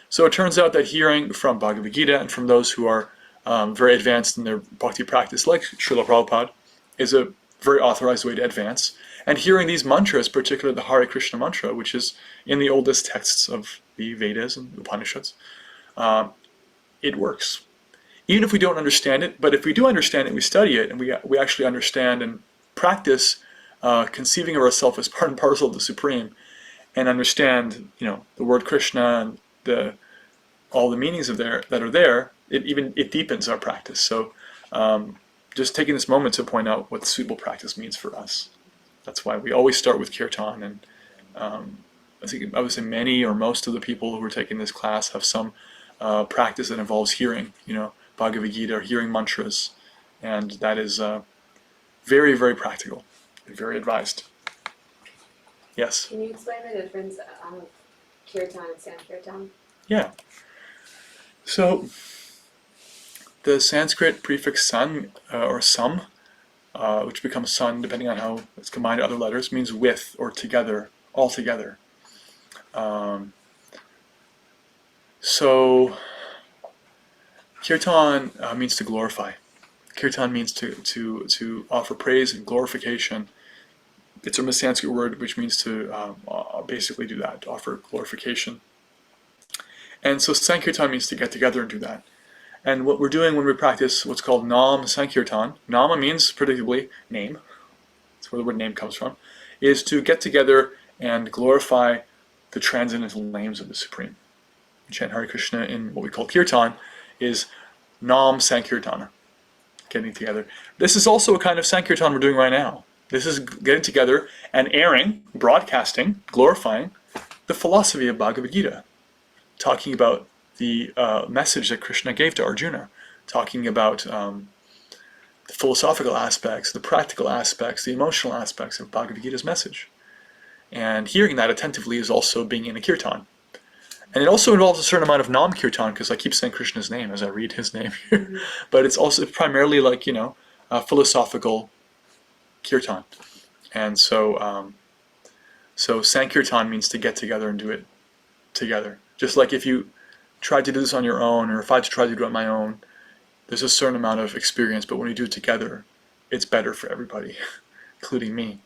So it turns out that hearing from Bhagavad Gita and from those who are very advanced in their bhakti practice, like Srila Prabhupada, is a very authorized way to advance. And hearing these mantras, particularly the Hare Krishna mantra, which is in the oldest texts of the Vedas and Upanishads, it works. Even if we don't understand it, but if we do understand it, we study it, and we actually understand and practice conceiving of ourselves as part and parcel of the Supreme, and understand, the word Krishna and all the meanings that are there, it deepens our practice. So just taking this moment to point out what suitable practice means for us. That's why we always start with kirtan, and I would say many or most of the people who are taking this class have some practice that involves hearing, Bhagavad Gita, or hearing mantras, and that is very, very practical and very advised. Yes? Can you explain the difference of kirtan and sankirtan? Yeah. So the Sanskrit prefix san or sam, which becomes sun depending on how it's combined to other letters, means with or together, all together. So kirtan means to glorify. Kirtan means to offer praise and glorification. It's from a Sanskrit word which means to basically do that, to offer glorification. And so Sankirtan means to get together and do that. And what we're doing when we practice what's called Nam Sankirtan, Nama means predictably name, that's where the word name comes from, is to get together and glorify the transcendental names of the Supreme. Chant Hare Krishna in what we call Kirtan is Nam Sankirtana, getting together. This is also a kind of Sankirtan we're doing right now. This is getting together and airing, broadcasting, glorifying the philosophy of Bhagavad Gita, talking about the message that Krishna gave to Arjuna, talking about the philosophical aspects, the practical aspects, the emotional aspects of Bhagavad Gita's message. And hearing that attentively is also being in a kirtan. And it also involves a certain amount of Nam Kirtan, because I keep saying Krishna's name as I read his name here. Mm-hmm. But it's also primarily like, philosophical kirtan. And so Sankirtan means to get together and do it together. Just like if you tried to do this on your own, or if I tried to do it on my own, there's a certain amount of experience, but when we do it together, it's better for everybody, including me.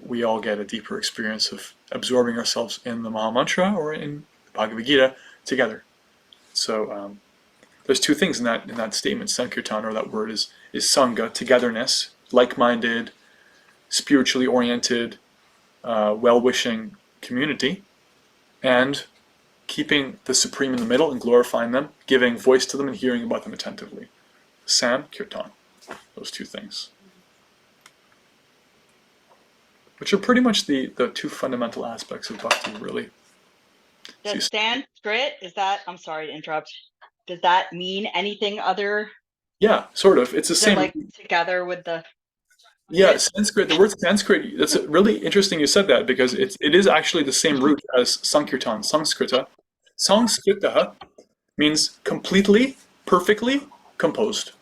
We all get a deeper experience of absorbing ourselves in the Maha Mantra or in Bhagavad Gita together. So there's two things in that statement. Sankirtan, or that word, is sangha, togetherness, like-minded, spiritually oriented, well-wishing community, and keeping the Supreme in the middle and glorifying them, giving voice to them and hearing about them attentively. Sam, Kirtan, those two things. Which are pretty much the two fundamental aspects of bhakti, really. Does Sanskrit, I'm sorry to interrupt, does that mean anything other Yeah, sort of. It's the than same. like together with the... Yeah, Sanskrit, the word Sanskrit, that's really interesting you said that, because it is actually the same root as Sankirtan, Sanskrita. Sanskrita means completely, perfectly composed.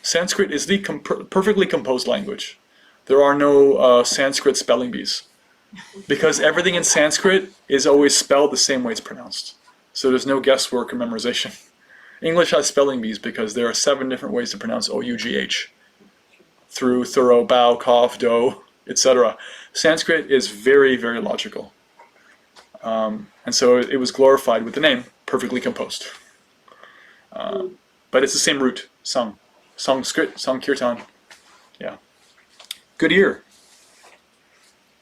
Sanskrit is the perfectly composed language. There are no Sanskrit spelling bees, because everything in Sanskrit is always spelled the same way it's pronounced. So there's no guesswork or memorization. English has spelling bees because there are 7 different ways to pronounce O-U-G-H. Through, thorough, bow, cough, do, etc. Sanskrit is very, very logical. And so it was glorified with the name, perfectly composed. But it's the same root, sang. Sanskrit, Sankirtan. Yeah. Good ear.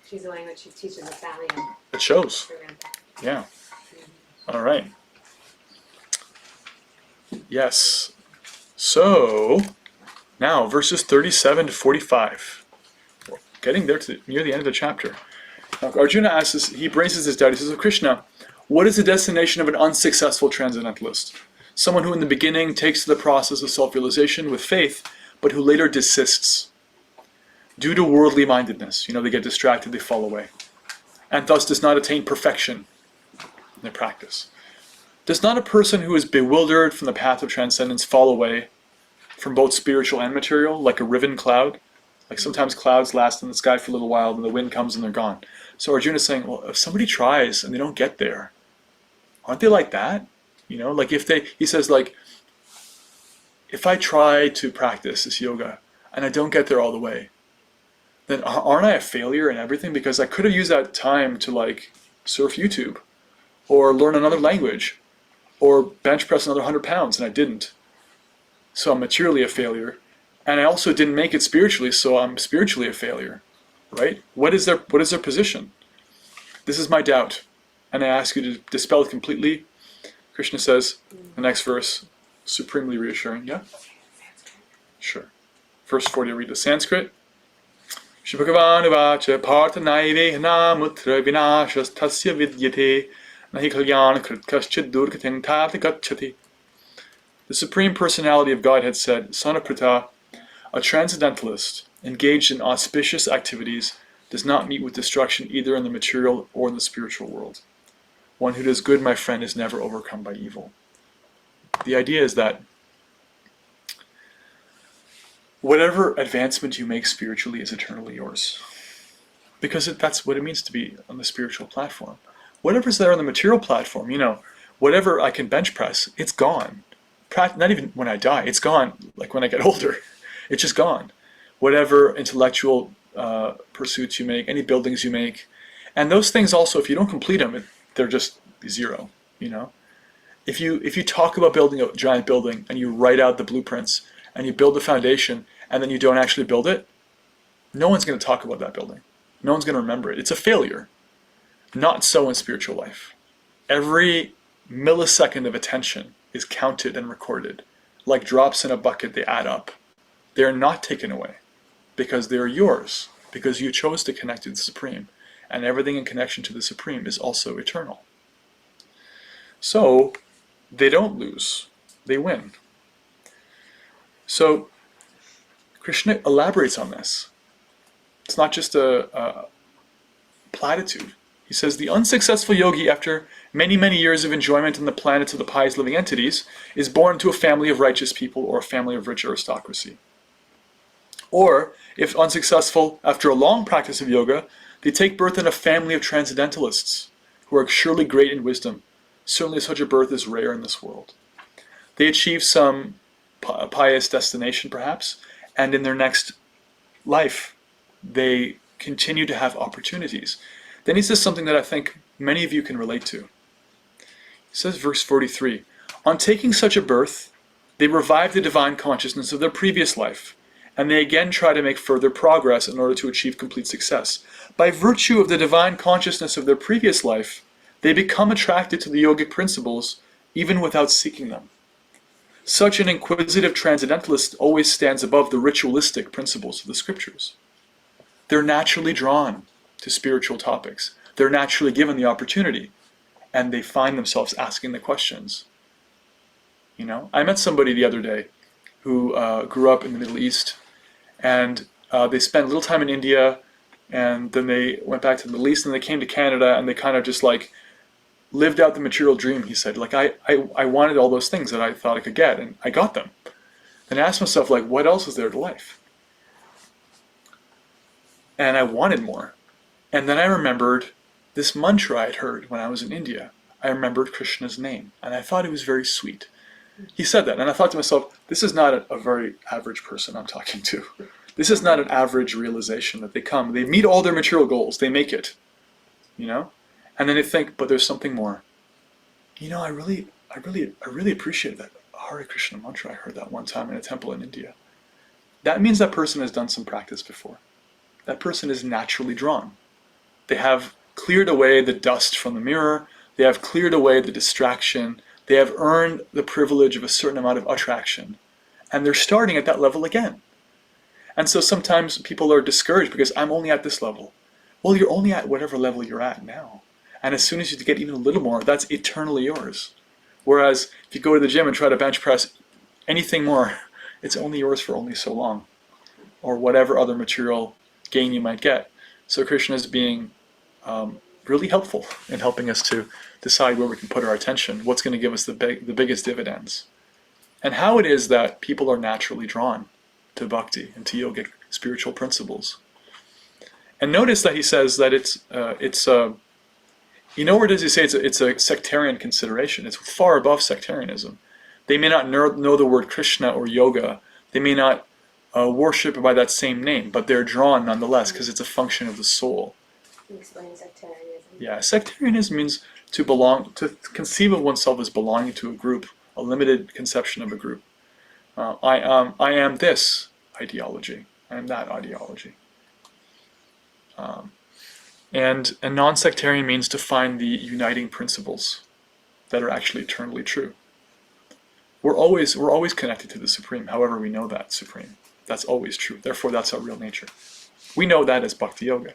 She's a language she teaches Italian. It shows. Yeah. All right. Yes. So, now verses 37 to 45. We're getting there near the end of the chapter. Now, Arjuna asks this, he raises his doubt. He says, "Oh, Krishna, what is the destination of an unsuccessful transcendentalist? Someone who in the beginning takes to the process of self-realization with faith, but who later desists. Due to worldly mindedness, they get distracted, they fall away, and thus does not attain perfection in their practice. Does not a person who is bewildered from the path of transcendence fall away from both spiritual and material, like a riven cloud? Like sometimes clouds last in the sky for a little while, and the wind comes and they're gone. So Arjuna is saying, well, if somebody tries and they don't get there, aren't they like that? Like he says, like, if I try to practice this yoga and I don't get there all the way, then aren't I a failure in everything? Because I could have used that time to like surf YouTube or learn another language or bench press another 100 pounds, and I didn't. So I'm materially a failure. And I also didn't make it spiritually, so I'm spiritually a failure, right? What is their position? This is my doubt, and I ask you to dispel it completely. Krishna says, the next verse, supremely reassuring. Yeah? Sure. Verse 40, I'll read the Sanskrit. Shri Bhagavan uvacha partha naive namutra vinashas tasya vidyate nahi kalyan krit kaschid durgatin tati gacchati. The Supreme Personality of Godhead said, Son of Pritha, a transcendentalist engaged in auspicious activities does not meet with destruction either in the material or in the spiritual world. One who does good, my friend, is never overcome by evil. The idea is that whatever advancement you make spiritually is eternally yours. Because that's what it means to be on the spiritual platform. Whatever's there on the material platform, whatever I can bench press, it's gone. Not even when I die, it's gone. Like when I get older, it's just gone. Whatever intellectual pursuits you make, any buildings you make, and those things also, if you don't complete them, they're just zero. If you talk about building a giant building and you write out the blueprints and you build the foundation and then you don't actually build it, no one's going to talk about that building. No one's going to remember it. It's a failure. Not so in spiritual life. Every millisecond of attention is counted and recorded. Like drops in a bucket, they add up. They're not taken away because they're yours, because you chose to connect to the Supreme, and everything in connection to the Supreme is also eternal. So they don't lose, they win. So Krishna elaborates on this. It's not just a platitude. He says the unsuccessful yogi, after many, many years of enjoyment on the planets of the pious living entities, is born into a family of righteous people or a family of rich aristocracy. Or, if unsuccessful, after a long practice of yoga, they take birth in a family of transcendentalists who are surely great in wisdom. Certainly such a birth is rare in this world. They achieve some pious destination, perhaps, and in their next life, they continue to have opportunities. Then he says something that I think many of you can relate to. He says, verse 43, on taking such a birth, they revive the divine consciousness of their previous life and they again try to make further progress in order to achieve complete success. By virtue of the divine consciousness of their previous life, they become attracted to the yogic principles even without seeking them. Such an inquisitive transcendentalist always stands above the ritualistic principles of the scriptures. They're naturally drawn to spiritual topics. They're naturally given the opportunity, and they find themselves asking the questions. I met somebody the other day who grew up in the Middle East, and they spent a little time in India, and then they went back to the Middle East, and they came to Canada, and they kind of just like lived out the material dream, he said. Like, I wanted all those things that I thought I could get, and I got them. And I asked myself, like, what else is there to life? And I wanted more. And then I remembered this mantra I'd heard when I was in India. I remembered Krishna's name, and I thought it was very sweet. He said that, and I thought to myself, this is not a very average person I'm talking to. This is not an average realization that they meet all their material goals, they make it, and then they think, but there's something more. I really appreciate that Hare Krishna mantra I heard that one time in a temple in India. That means that person has done some practice before. That person is naturally drawn. They have cleared away the dust from the mirror. They have cleared away the distraction. They have earned the privilege of a certain amount of attraction. And they're starting at that level again. And so sometimes people are discouraged because I'm only at this level. Well, you're only at whatever level you're at now. And as soon as you get even a little more, that's eternally yours. Whereas if you go to the gym and try to bench press anything more, it's only yours for only so long. Or whatever other material gain you might get. So Krishna is being really helpful in helping us to decide where we can put our attention, what's going to give us the biggest dividends, and how it is that people are naturally drawn to bhakti and to yogic spiritual principles. And notice that he says that where does he say it's a sectarian consideration? It's far above sectarianism. They may not know the word Krishna or yoga. They may not worship by that same name, but they're drawn nonetheless because it's a function of the soul. Explain sectarianism. Yeah, sectarianism means to conceive of oneself as belonging to a group, a limited conception of a group. I am this ideology. I am that ideology. And non-sectarian means to find the uniting principles that are actually eternally true. We're always connected to the Supreme, however we know that Supreme. That's always true. Therefore, that's our real nature. We know that as Bhakti Yoga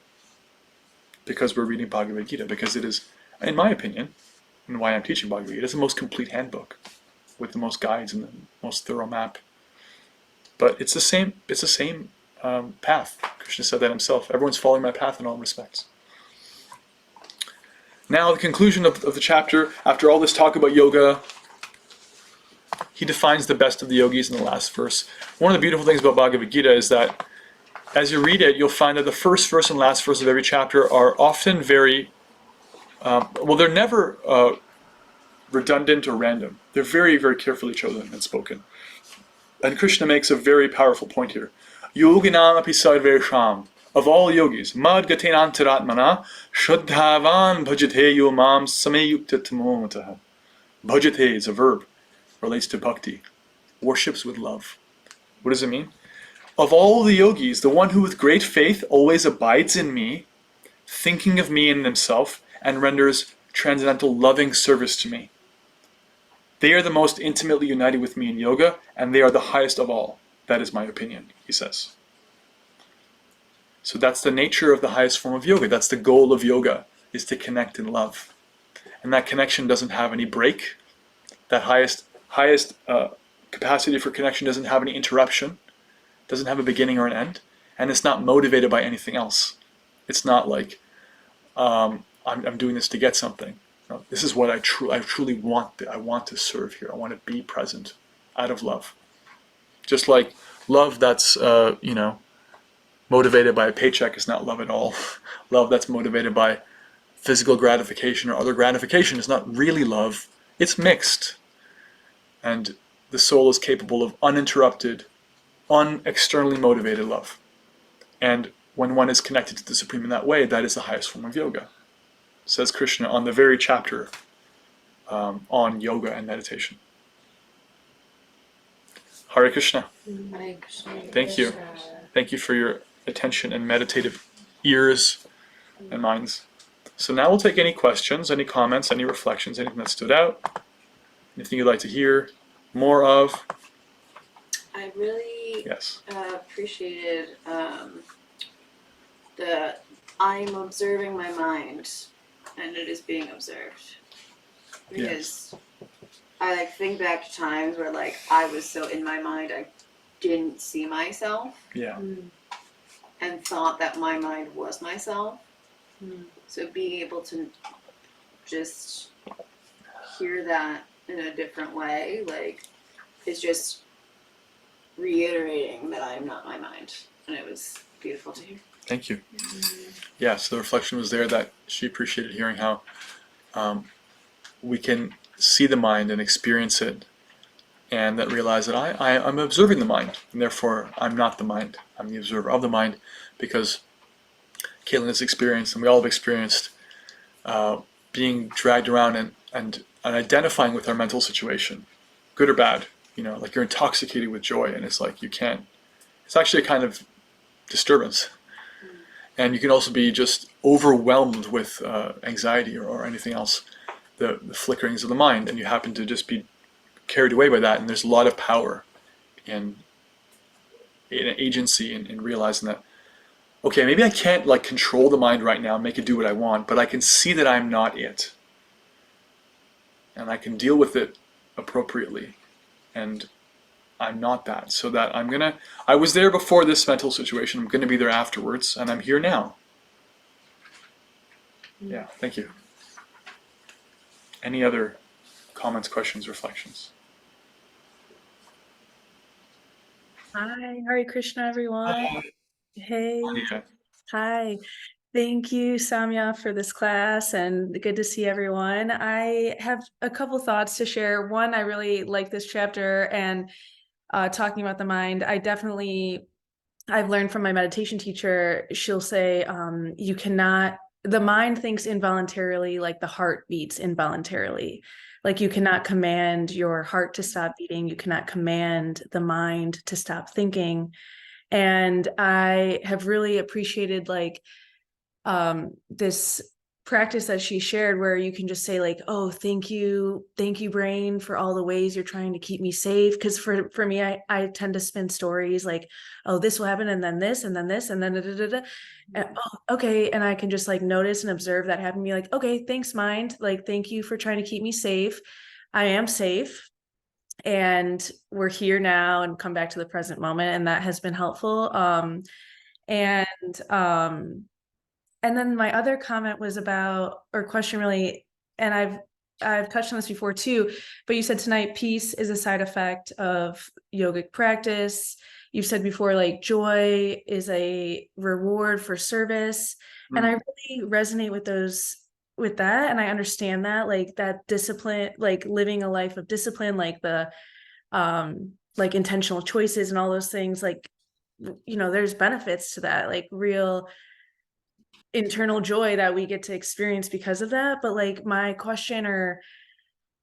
because we're reading Bhagavad Gita, because it is, in my opinion, and why I'm teaching Bhagavad Gita, it's the most complete handbook with the most guides and the most thorough map. But it's the same path. Krishna said that himself. Everyone's following my path in all respects. Now, the conclusion of the chapter, after all this talk about yoga, he defines the best of the yogis in the last verse. One of the beautiful things about Bhagavad Gita is that as you read it, you'll find that the first verse and last verse of every chapter are often very, they're never redundant or random. They're very, very carefully chosen and spoken. And Krishna makes a very powerful point here. Yoginam api sarvesham. Of all yogis, mad gaten antaratmana, shuddhavan bhajate yomam sameyukta tamomataha. Bhajate is a verb, relates to bhakti. Worships with love. What does it mean? Of all the yogis, the one who with great faith always abides in me, thinking of me in himself, and renders transcendental loving service to me. They are the most intimately united with me in yoga, and they are the highest of all. That is my opinion, he says. So that's the nature of the highest form of yoga. That's the goal of yoga, is to connect in love. And that connection doesn't have any break. That highest capacity for connection doesn't have any interruption, doesn't have a beginning or an end, and it's not motivated by anything else. It's not like, I'm doing this to get something. No, this is what I truly want. I want to serve here. I want to be present out of love. Just like love that's, motivated by a paycheck is not love at all. Love that's motivated by physical gratification or other gratification is not really love. It's mixed. And the soul is capable of uninterrupted, externally motivated love. And when one is connected to the Supreme in that way, that is the highest form of yoga. Says Krishna on the very chapter on yoga and meditation. Hare Krishna. Hare Krishna. Thank you. Thank you for your attention and meditative ears and minds. So now we'll take any questions, any comments, any reflections, anything that stood out, anything you'd like to hear more of. I really Yes. appreciated the I'm observing my mind and it is being observed. Because I like think back to times where like I was so in my mind I didn't see myself Yeah. and thought that my mind was myself. So being able to just hear that in a different way, like, is just reiterating that I am not my mind. And it was beautiful to hear. Thank you. Yeah, so the reflection was there that she appreciated hearing how we can see the mind and experience it, and that realize that I'm observing the mind, and therefore I'm not the mind. I'm the observer of the mind, because Caitlin has experienced, and we all have experienced, being dragged around and identifying with our mental situation, good or bad. You know, like you're intoxicated with joy, and it's like you can't. It's actually a kind of disturbance, and you can also be just overwhelmed with anxiety or anything else, the flickerings of the mind, and you happen to just be carried away by that. And there's a lot of power in agency in realizing that, okay, maybe I can't like control the mind right now, make it do what I want, but I can see that I'm not it. And I can deal with it appropriately. And I'm not that. So that I was there before this mental situation, I'm gonna be there afterwards, and I'm here now. Yeah, thank you. Any other comments, questions, reflections? Hi, Hare Krishna, everyone. Hey, Yeah. hi. Thank you, Samya, for this class, and good to see everyone. I have a couple thoughts to share. One, I really like this chapter and talking about the mind. I've learned from my meditation teacher, she'll say, the mind thinks involuntarily like the heart beats involuntarily. Like you cannot command your heart to stop beating. You cannot command the mind to stop thinking. And I have really appreciated this practice that she shared, where you can just say like, oh, thank you brain, for all the ways you're trying to keep me safe. Because for me, I tend to spin stories like, oh, this will happen, and then this, and then this, and then da, da, da, da. And, oh, okay, and I can just like notice and observe that happen, be like, okay, thanks mind, like thank you for trying to keep me safe. I am safe, and we're here now, and come back to the present moment, and that has been helpful. And then my other comment was about, or question really, and I've touched on this before too, but you said tonight peace is a side effect of yogic practice. You've said before, like joy is a reward for service. And I really resonate with that. And I understand that, like that discipline, like living a life of discipline, like the like intentional choices and all those things, like, you know, there's benefits to that, like real internal joy that we get to experience because of that. But like my question or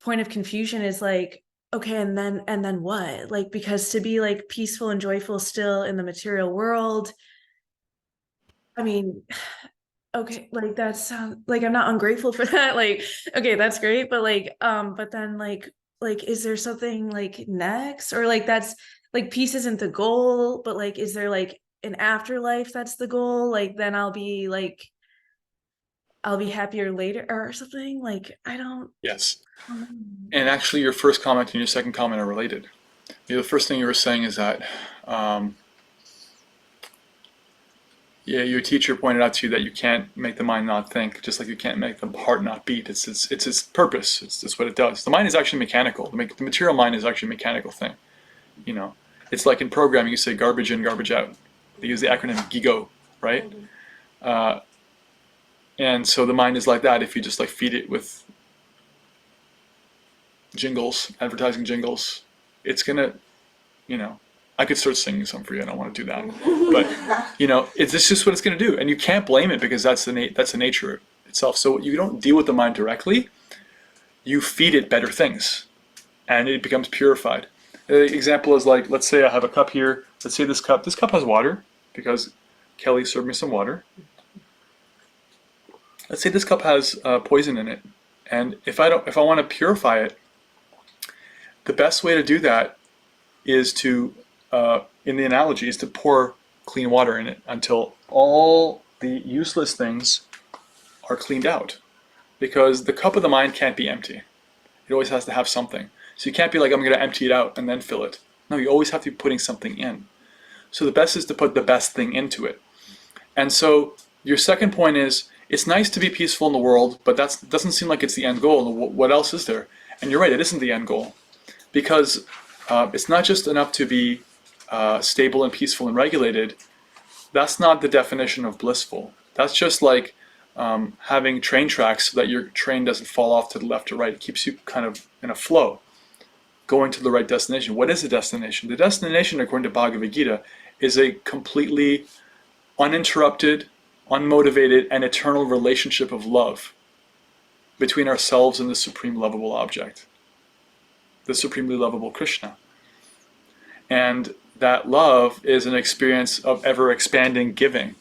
point of confusion is like, okay, and then what? Like, because to be like peaceful and joyful still in the material world, I mean, okay, like that sounds like I'm not ungrateful for that. Like, okay, that's great, but then is there something like next? Or like that's like peace isn't the goal, but like is there like an afterlife that's the goal? Like then I'll be happier later or something. Like I don't. Yes. And actually your first comment and your second comment are related. The first thing you were saying is that your teacher pointed out to you that you can't make the mind not think, just like you can't make the heart not beat. It's its purpose. It's what it does. The mind is actually mechanical. The material mind is actually a mechanical thing. You know, it's like in programming, you say garbage in, garbage out. They use the acronym GIGO, right? And so the mind is like that. If you just like feed it with jingles, advertising jingles, it's gonna, you know, I could start singing some for you. I don't want to do that, but you know, it's just what it's gonna do, and you can't blame it because that's the nature itself. So you don't deal with the mind directly. You feed it better things, and it becomes purified. The example is like, let's say I have a cup here. Let's say this cup has water because Kelly served me some water. Let's say this cup has poison in it, and if I want to purify it, the best way to do that is to, in the analogy, is to pour clean water in it until all the useless things are cleaned out. Because the cup of the mind can't be empty. It always has to have something. So you can't be like, I'm going to empty it out and then fill it. No, you always have to be putting something in. So the best is to put the best thing into it. And so your second point is, it's nice to be peaceful in the world, but that doesn't seem like it's the end goal. What else is there? And you're right, it isn't the end goal. Because it's not just enough to be stable and peaceful and regulated. That's not the definition of blissful. That's just like having train tracks so that your train doesn't fall off to the left or right. It keeps you kind of in a flow, going to the right destination. What is the destination? The destination, according to Bhagavad Gita, is a completely uninterrupted, unmotivated, and eternal relationship of love between ourselves and the supreme lovable object, the supremely lovable Krishna. And that love is an experience of ever expanding giving.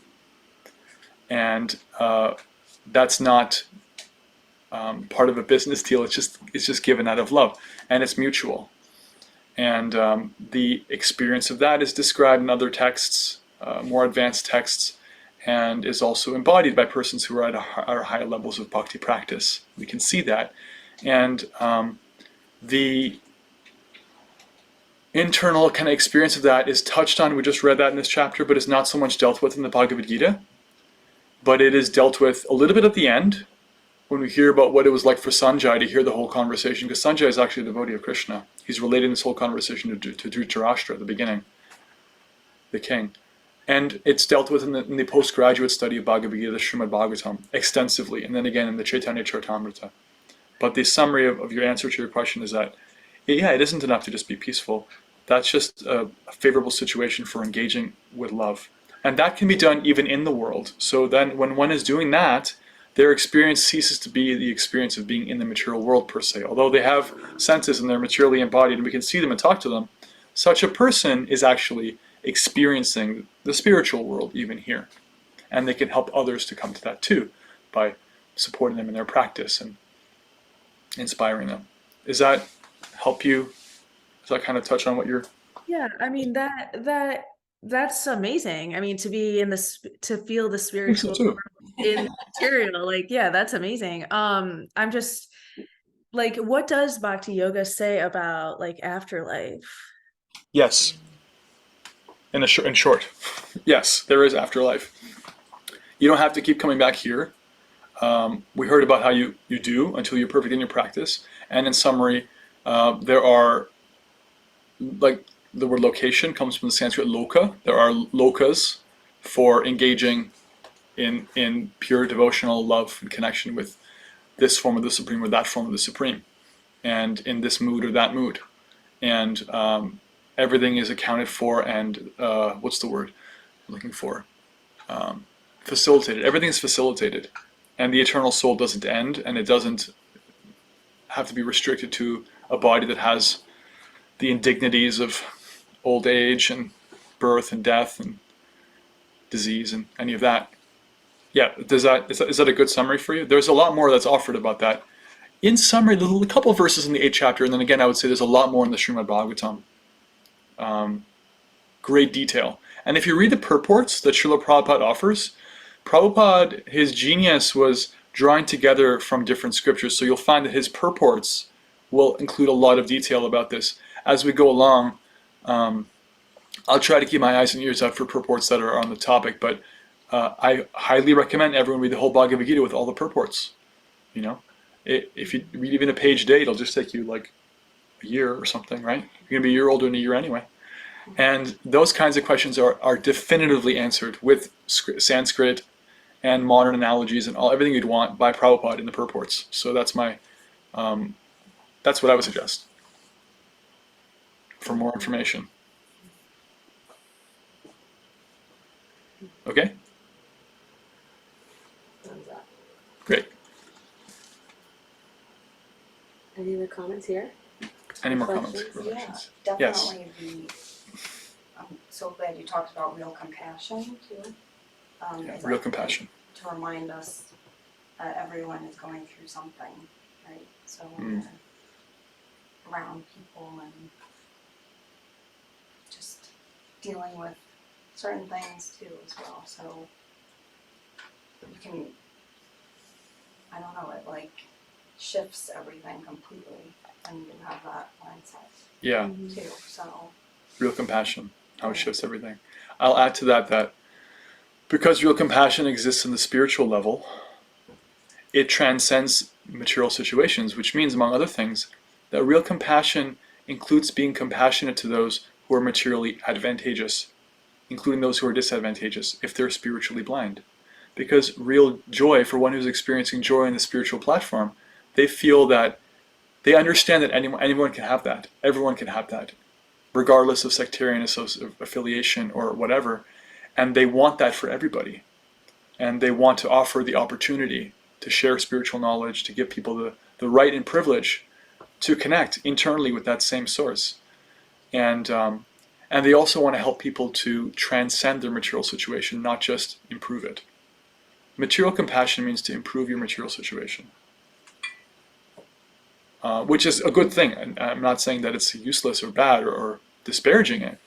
And that's not part of a business deal. It's just given out of love, and it's mutual. And the experience of that is described in other texts, more advanced texts, and is also embodied by persons who are at higher levels of bhakti practice. We can see that. And the internal kind of experience of that is touched on, we just read that in this chapter, but is not so much dealt with in the Bhagavad Gita. But it is dealt with a little bit at the end, when we hear about what it was like for Sanjay to hear the whole conversation, because Sanjay is actually a devotee of Krishna. He's relating this whole conversation to Dhritarashtra at the beginning, the king. And it's dealt with in the postgraduate study of Bhagavad Gita, the Srimad Bhagavatam, extensively, and then again in the Chaitanya Charitamrita. But the summary of your answer to your question is that, yeah, it isn't enough to just be peaceful. That's just a favorable situation for engaging with love. And that can be done even in the world. So then when one is doing that, their experience ceases to be the experience of being in the material world per se. Although they have senses and they're materially embodied and we can see them and talk to them, such a person is actually experiencing the spiritual world even here. And they can help others to come to that too by supporting them in their practice and inspiring them. Does that help you? Does that kind of touch on what you're... Yeah, I mean that's amazing. I mean, to be in this, to feel the spiritual too. in material, like, yeah, that's amazing. I'm just like, what does Bhakti Yoga say about like afterlife? Yes. In short, yes, there is afterlife. You don't have to keep coming back here. We heard about how you do until you're perfect in your practice. And in summary, there are, like, the word location comes from the Sanskrit loka. There are lokas for engaging in pure devotional love and connection with this form of the Supreme or that form of the Supreme, and in this mood or that mood. And everything is accounted for and, what's the word I'm looking for? Facilitated. Everything is facilitated. And the eternal soul doesn't end, and it doesn't have to be restricted to a body that has the indignities of old age and birth and death and disease and any of that. Yeah, is that a good summary for you? There's a lot more that's offered about that. In summary, a couple of verses in the 8th chapter, and then again I would say there's a lot more in the Srimad Bhagavatam. Great detail. And if you read the purports that Srila Prabhupada offers, Prabhupada, his genius was drawing together from different scriptures, so you'll find that his purports will include a lot of detail about this. As we go along, I'll try to keep my eyes and ears out for purports that are on the topic, but I highly recommend everyone read the whole Bhagavad Gita with all the purports. You know, if you read even a page a day, it'll just take you like a year or something, right? You're going to be a year older in a year anyway. And those kinds of questions are definitively answered with Sanskrit and modern analogies and everything you'd want by Prabhupada in the purports. So that's that's what I would suggest for more information. Okay? Thumbs up. Great. Any other comments here? Any more comments? Reflections? Reflections? Yes. Definitely I'm so glad you talked about real compassion too. Yeah, as real I- compassion. To remind us that everyone is going through something, right? So when Mm. you're around people and just dealing with certain things too as well. So you can, I don't know, it like shifts everything completely when you have that mindset Yeah, too. So real compassion, how it shifts everything. I'll add to that because real compassion exists in the spiritual level, it transcends material situations, which means, among other things, that real compassion includes being compassionate to those who are materially advantageous, including those who are disadvantageous, if they're spiritually blind. Because real joy, for one who's experiencing joy in the spiritual platform, they feel that they understand that anyone can have that. Everyone can have that, regardless of sectarian affiliation or whatever. And they want that for everybody. And they want to offer the opportunity to share spiritual knowledge, to give people the right and privilege to connect internally with that same source. And they also want to help people to transcend their material situation, not just improve it. Material compassion means to improve your material situation, which is a good thing. And I'm not saying that it's useless or bad or disparaging it.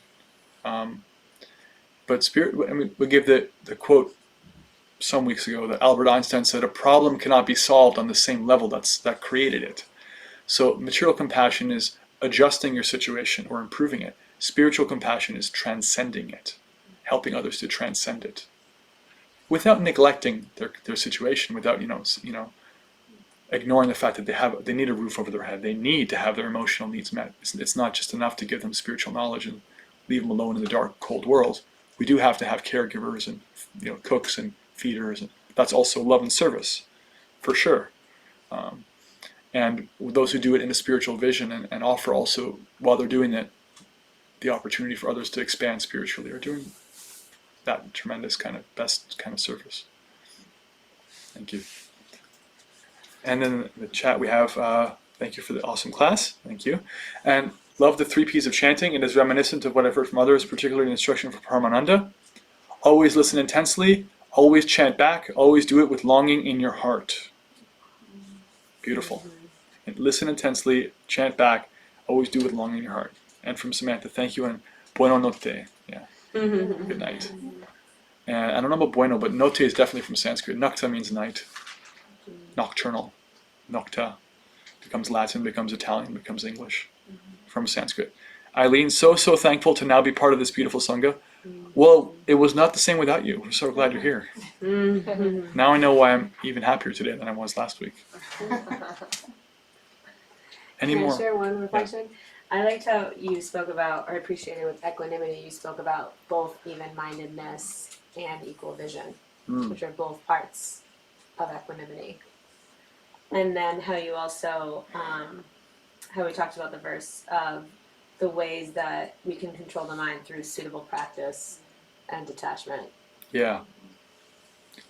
But we give the quote some weeks ago that Albert Einstein said, a problem cannot be solved on the same level that created it. So material compassion is adjusting your situation or improving it. Spiritual compassion is transcending it, helping others to transcend it, without neglecting their situation, without ignoring the fact that they need a roof over their head. They need to have their emotional needs met. It's not just enough to give them spiritual knowledge and leave them alone in the dark, cold world. We do have to have caregivers and cooks and feeders, and that's also love and service, for sure. And those who do it in a spiritual vision and offer also, while they're doing it, the opportunity for others to expand spiritually are doing that tremendous best kind of service. Thank you. And then in the chat we have, thank you for the awesome class. Thank you. And love the 3 P's of chanting. It is reminiscent of what I've heard from others, particularly the instruction from Paramananda. Always listen intensely, always chant back, always do it with longing in your heart. Beautiful. And listen intensely, chant back, always do it with longing in your heart. And from Samantha, thank you, and buona notte. Yeah. Good night. And I don't know about bueno, but notte is definitely from Sanskrit. Nocta means night. Nocturnal. Nocta becomes Latin, becomes Italian, becomes English from Sanskrit. Eileen, so thankful to now be part of this beautiful Sangha. Well, it was not the same without you. We're so glad you're here. Now I know why I'm even happier today than I was last week. Any Can more? I share one reflection? I liked how you spoke about, or appreciated with equanimity, you spoke about both even-mindedness and equal vision, which are both parts of equanimity. And then how you also, how we talked about the verse of the ways that we can control the mind through suitable practice and detachment. Yeah.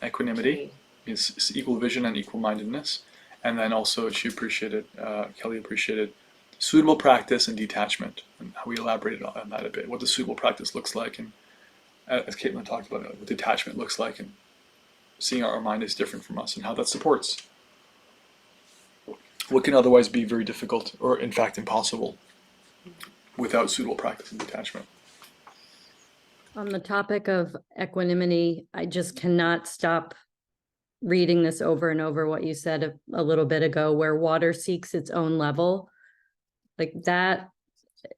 Equanimity is equal vision and equal mindedness. And then also Kelly appreciated suitable practice and detachment, and how we elaborated on that a bit, what the suitable practice looks like, and as Caitlin talked about, what detachment looks like, and seeing our mind is different from us, and how that supports what can otherwise be very difficult, or in fact impossible, without suitable practice and detachment. On the topic of equanimity, I just cannot stop reading this over and over, what you said a little bit ago, where water seeks its own level. Like that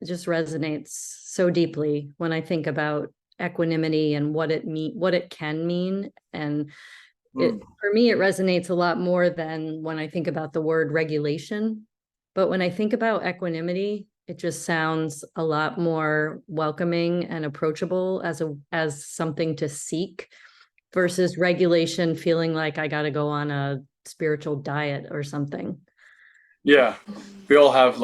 just resonates so deeply when I think about equanimity and what it can mean. And for me, it resonates a lot more than when I think about the word regulation. But when I think about equanimity, it just sounds a lot more welcoming and approachable as something to seek, versus regulation feeling like I got to go on a spiritual diet or something. Yeah, we all have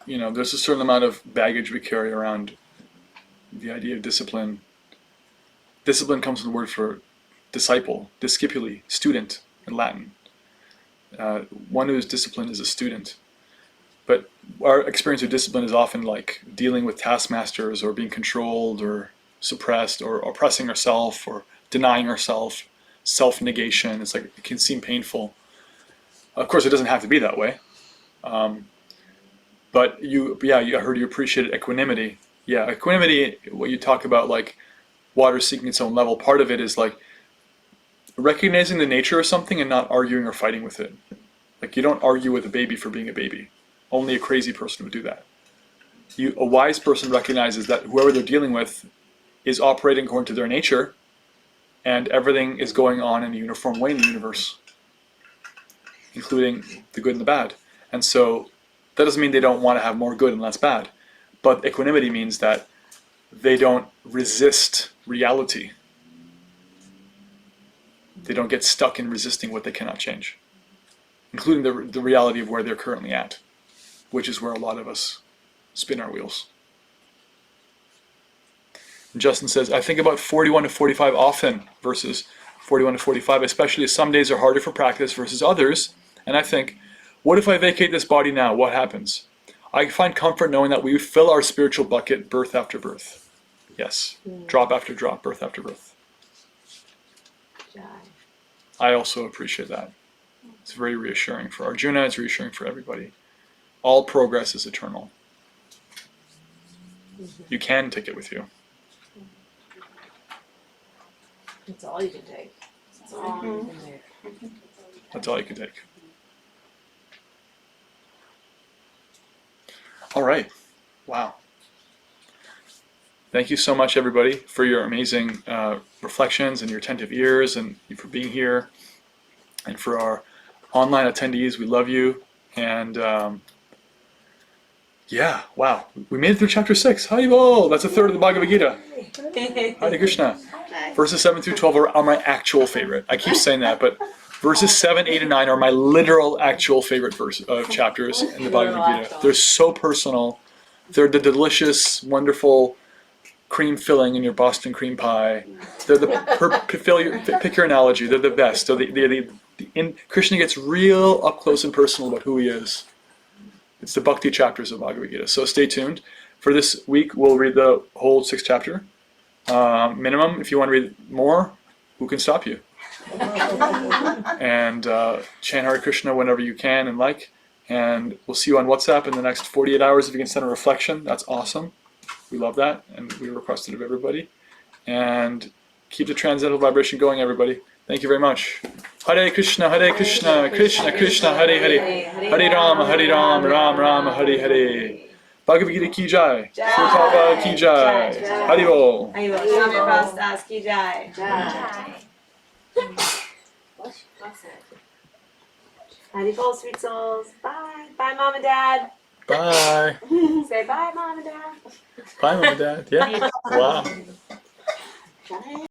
there's a certain amount of baggage we carry around the idea of discipline. Discipline comes from the word for disciple, discipuli, student in Latin. One who is disciplined is a student. But our experience of discipline is often like dealing with taskmasters or being controlled or suppressed or oppressing ourselves or denying ourselves, self-negation. It's like, it can seem painful. Of course, it doesn't have to be that way. But I heard you appreciated equanimity. Yeah, equanimity, what you talk about, like water seeking its own level, part of it is like recognizing the nature of something and not arguing or fighting with it. Like, you don't argue with a baby for being a baby. Only a crazy person would do that. A wise person recognizes that whoever they're dealing with is operating according to their nature, and everything is going on in a uniform way in the universe, including the good and the bad. And so that doesn't mean they don't want to have more good and less bad, but equanimity means that they don't resist reality. They don't get stuck in resisting what they cannot change, including the reality of where they're currently at, which is where a lot of us spin our wheels. And Justin says, I think about 41 to 45 often versus 41 to 45, especially as some days are harder for practice versus others. And I think, what if I vacate this body now? What happens? I find comfort knowing that we fill our spiritual bucket birth after birth. Yes, drop after drop, birth after birth. I also appreciate that. It's very reassuring for Arjuna, it's reassuring for everybody. All progress is eternal. You can take it with you. It's all you can take. It's all you can take. That's all you can take. All right. Wow. Thank you so much, everybody, for your amazing reflections and your attentive ears, and for being here. And for our online attendees, we love you. And yeah, wow. We made it through chapter 6. Haribol! That's a third of the Bhagavad Gita. Hare Krishna. Verses 7 through 12 are my actual favorite. I keep saying that, but verses 7, 8, and 9 are my literal actual favorite chapters in the Bhagavad Gita. They're so personal. They're the delicious, wonderful cream filling in your Boston cream pie. They're pick your analogy. They're the best. Krishna gets real up close and personal about who he is. It's the Bhakti chapters of Bhagavad Gita. So stay tuned. For this week, we'll read the whole 6th chapter. Minimum, if you want to read more, who can stop you? And chant Hare Krishna whenever you can and like. And we'll see you on WhatsApp in the next 48 hours if you can send a reflection. That's awesome. We love that, and we request it of everybody. And keep the transcendental vibration going, everybody. Thank you very much. Hare Krishna, Krishna Krishna, Hare Hare. Hare Rama, Ram Rama, Hare Hare. Bhagavad Gita ki jai. Prabhupada ki jai. Haribol. Haribol. Swami Prabhupada ki jai. Haribol, sweet souls. Bye. Bye, Mom and Dad. Bye. Say bye, Mom and Dad. Bye, Mom and Dad. Yeah. Wow. Bye.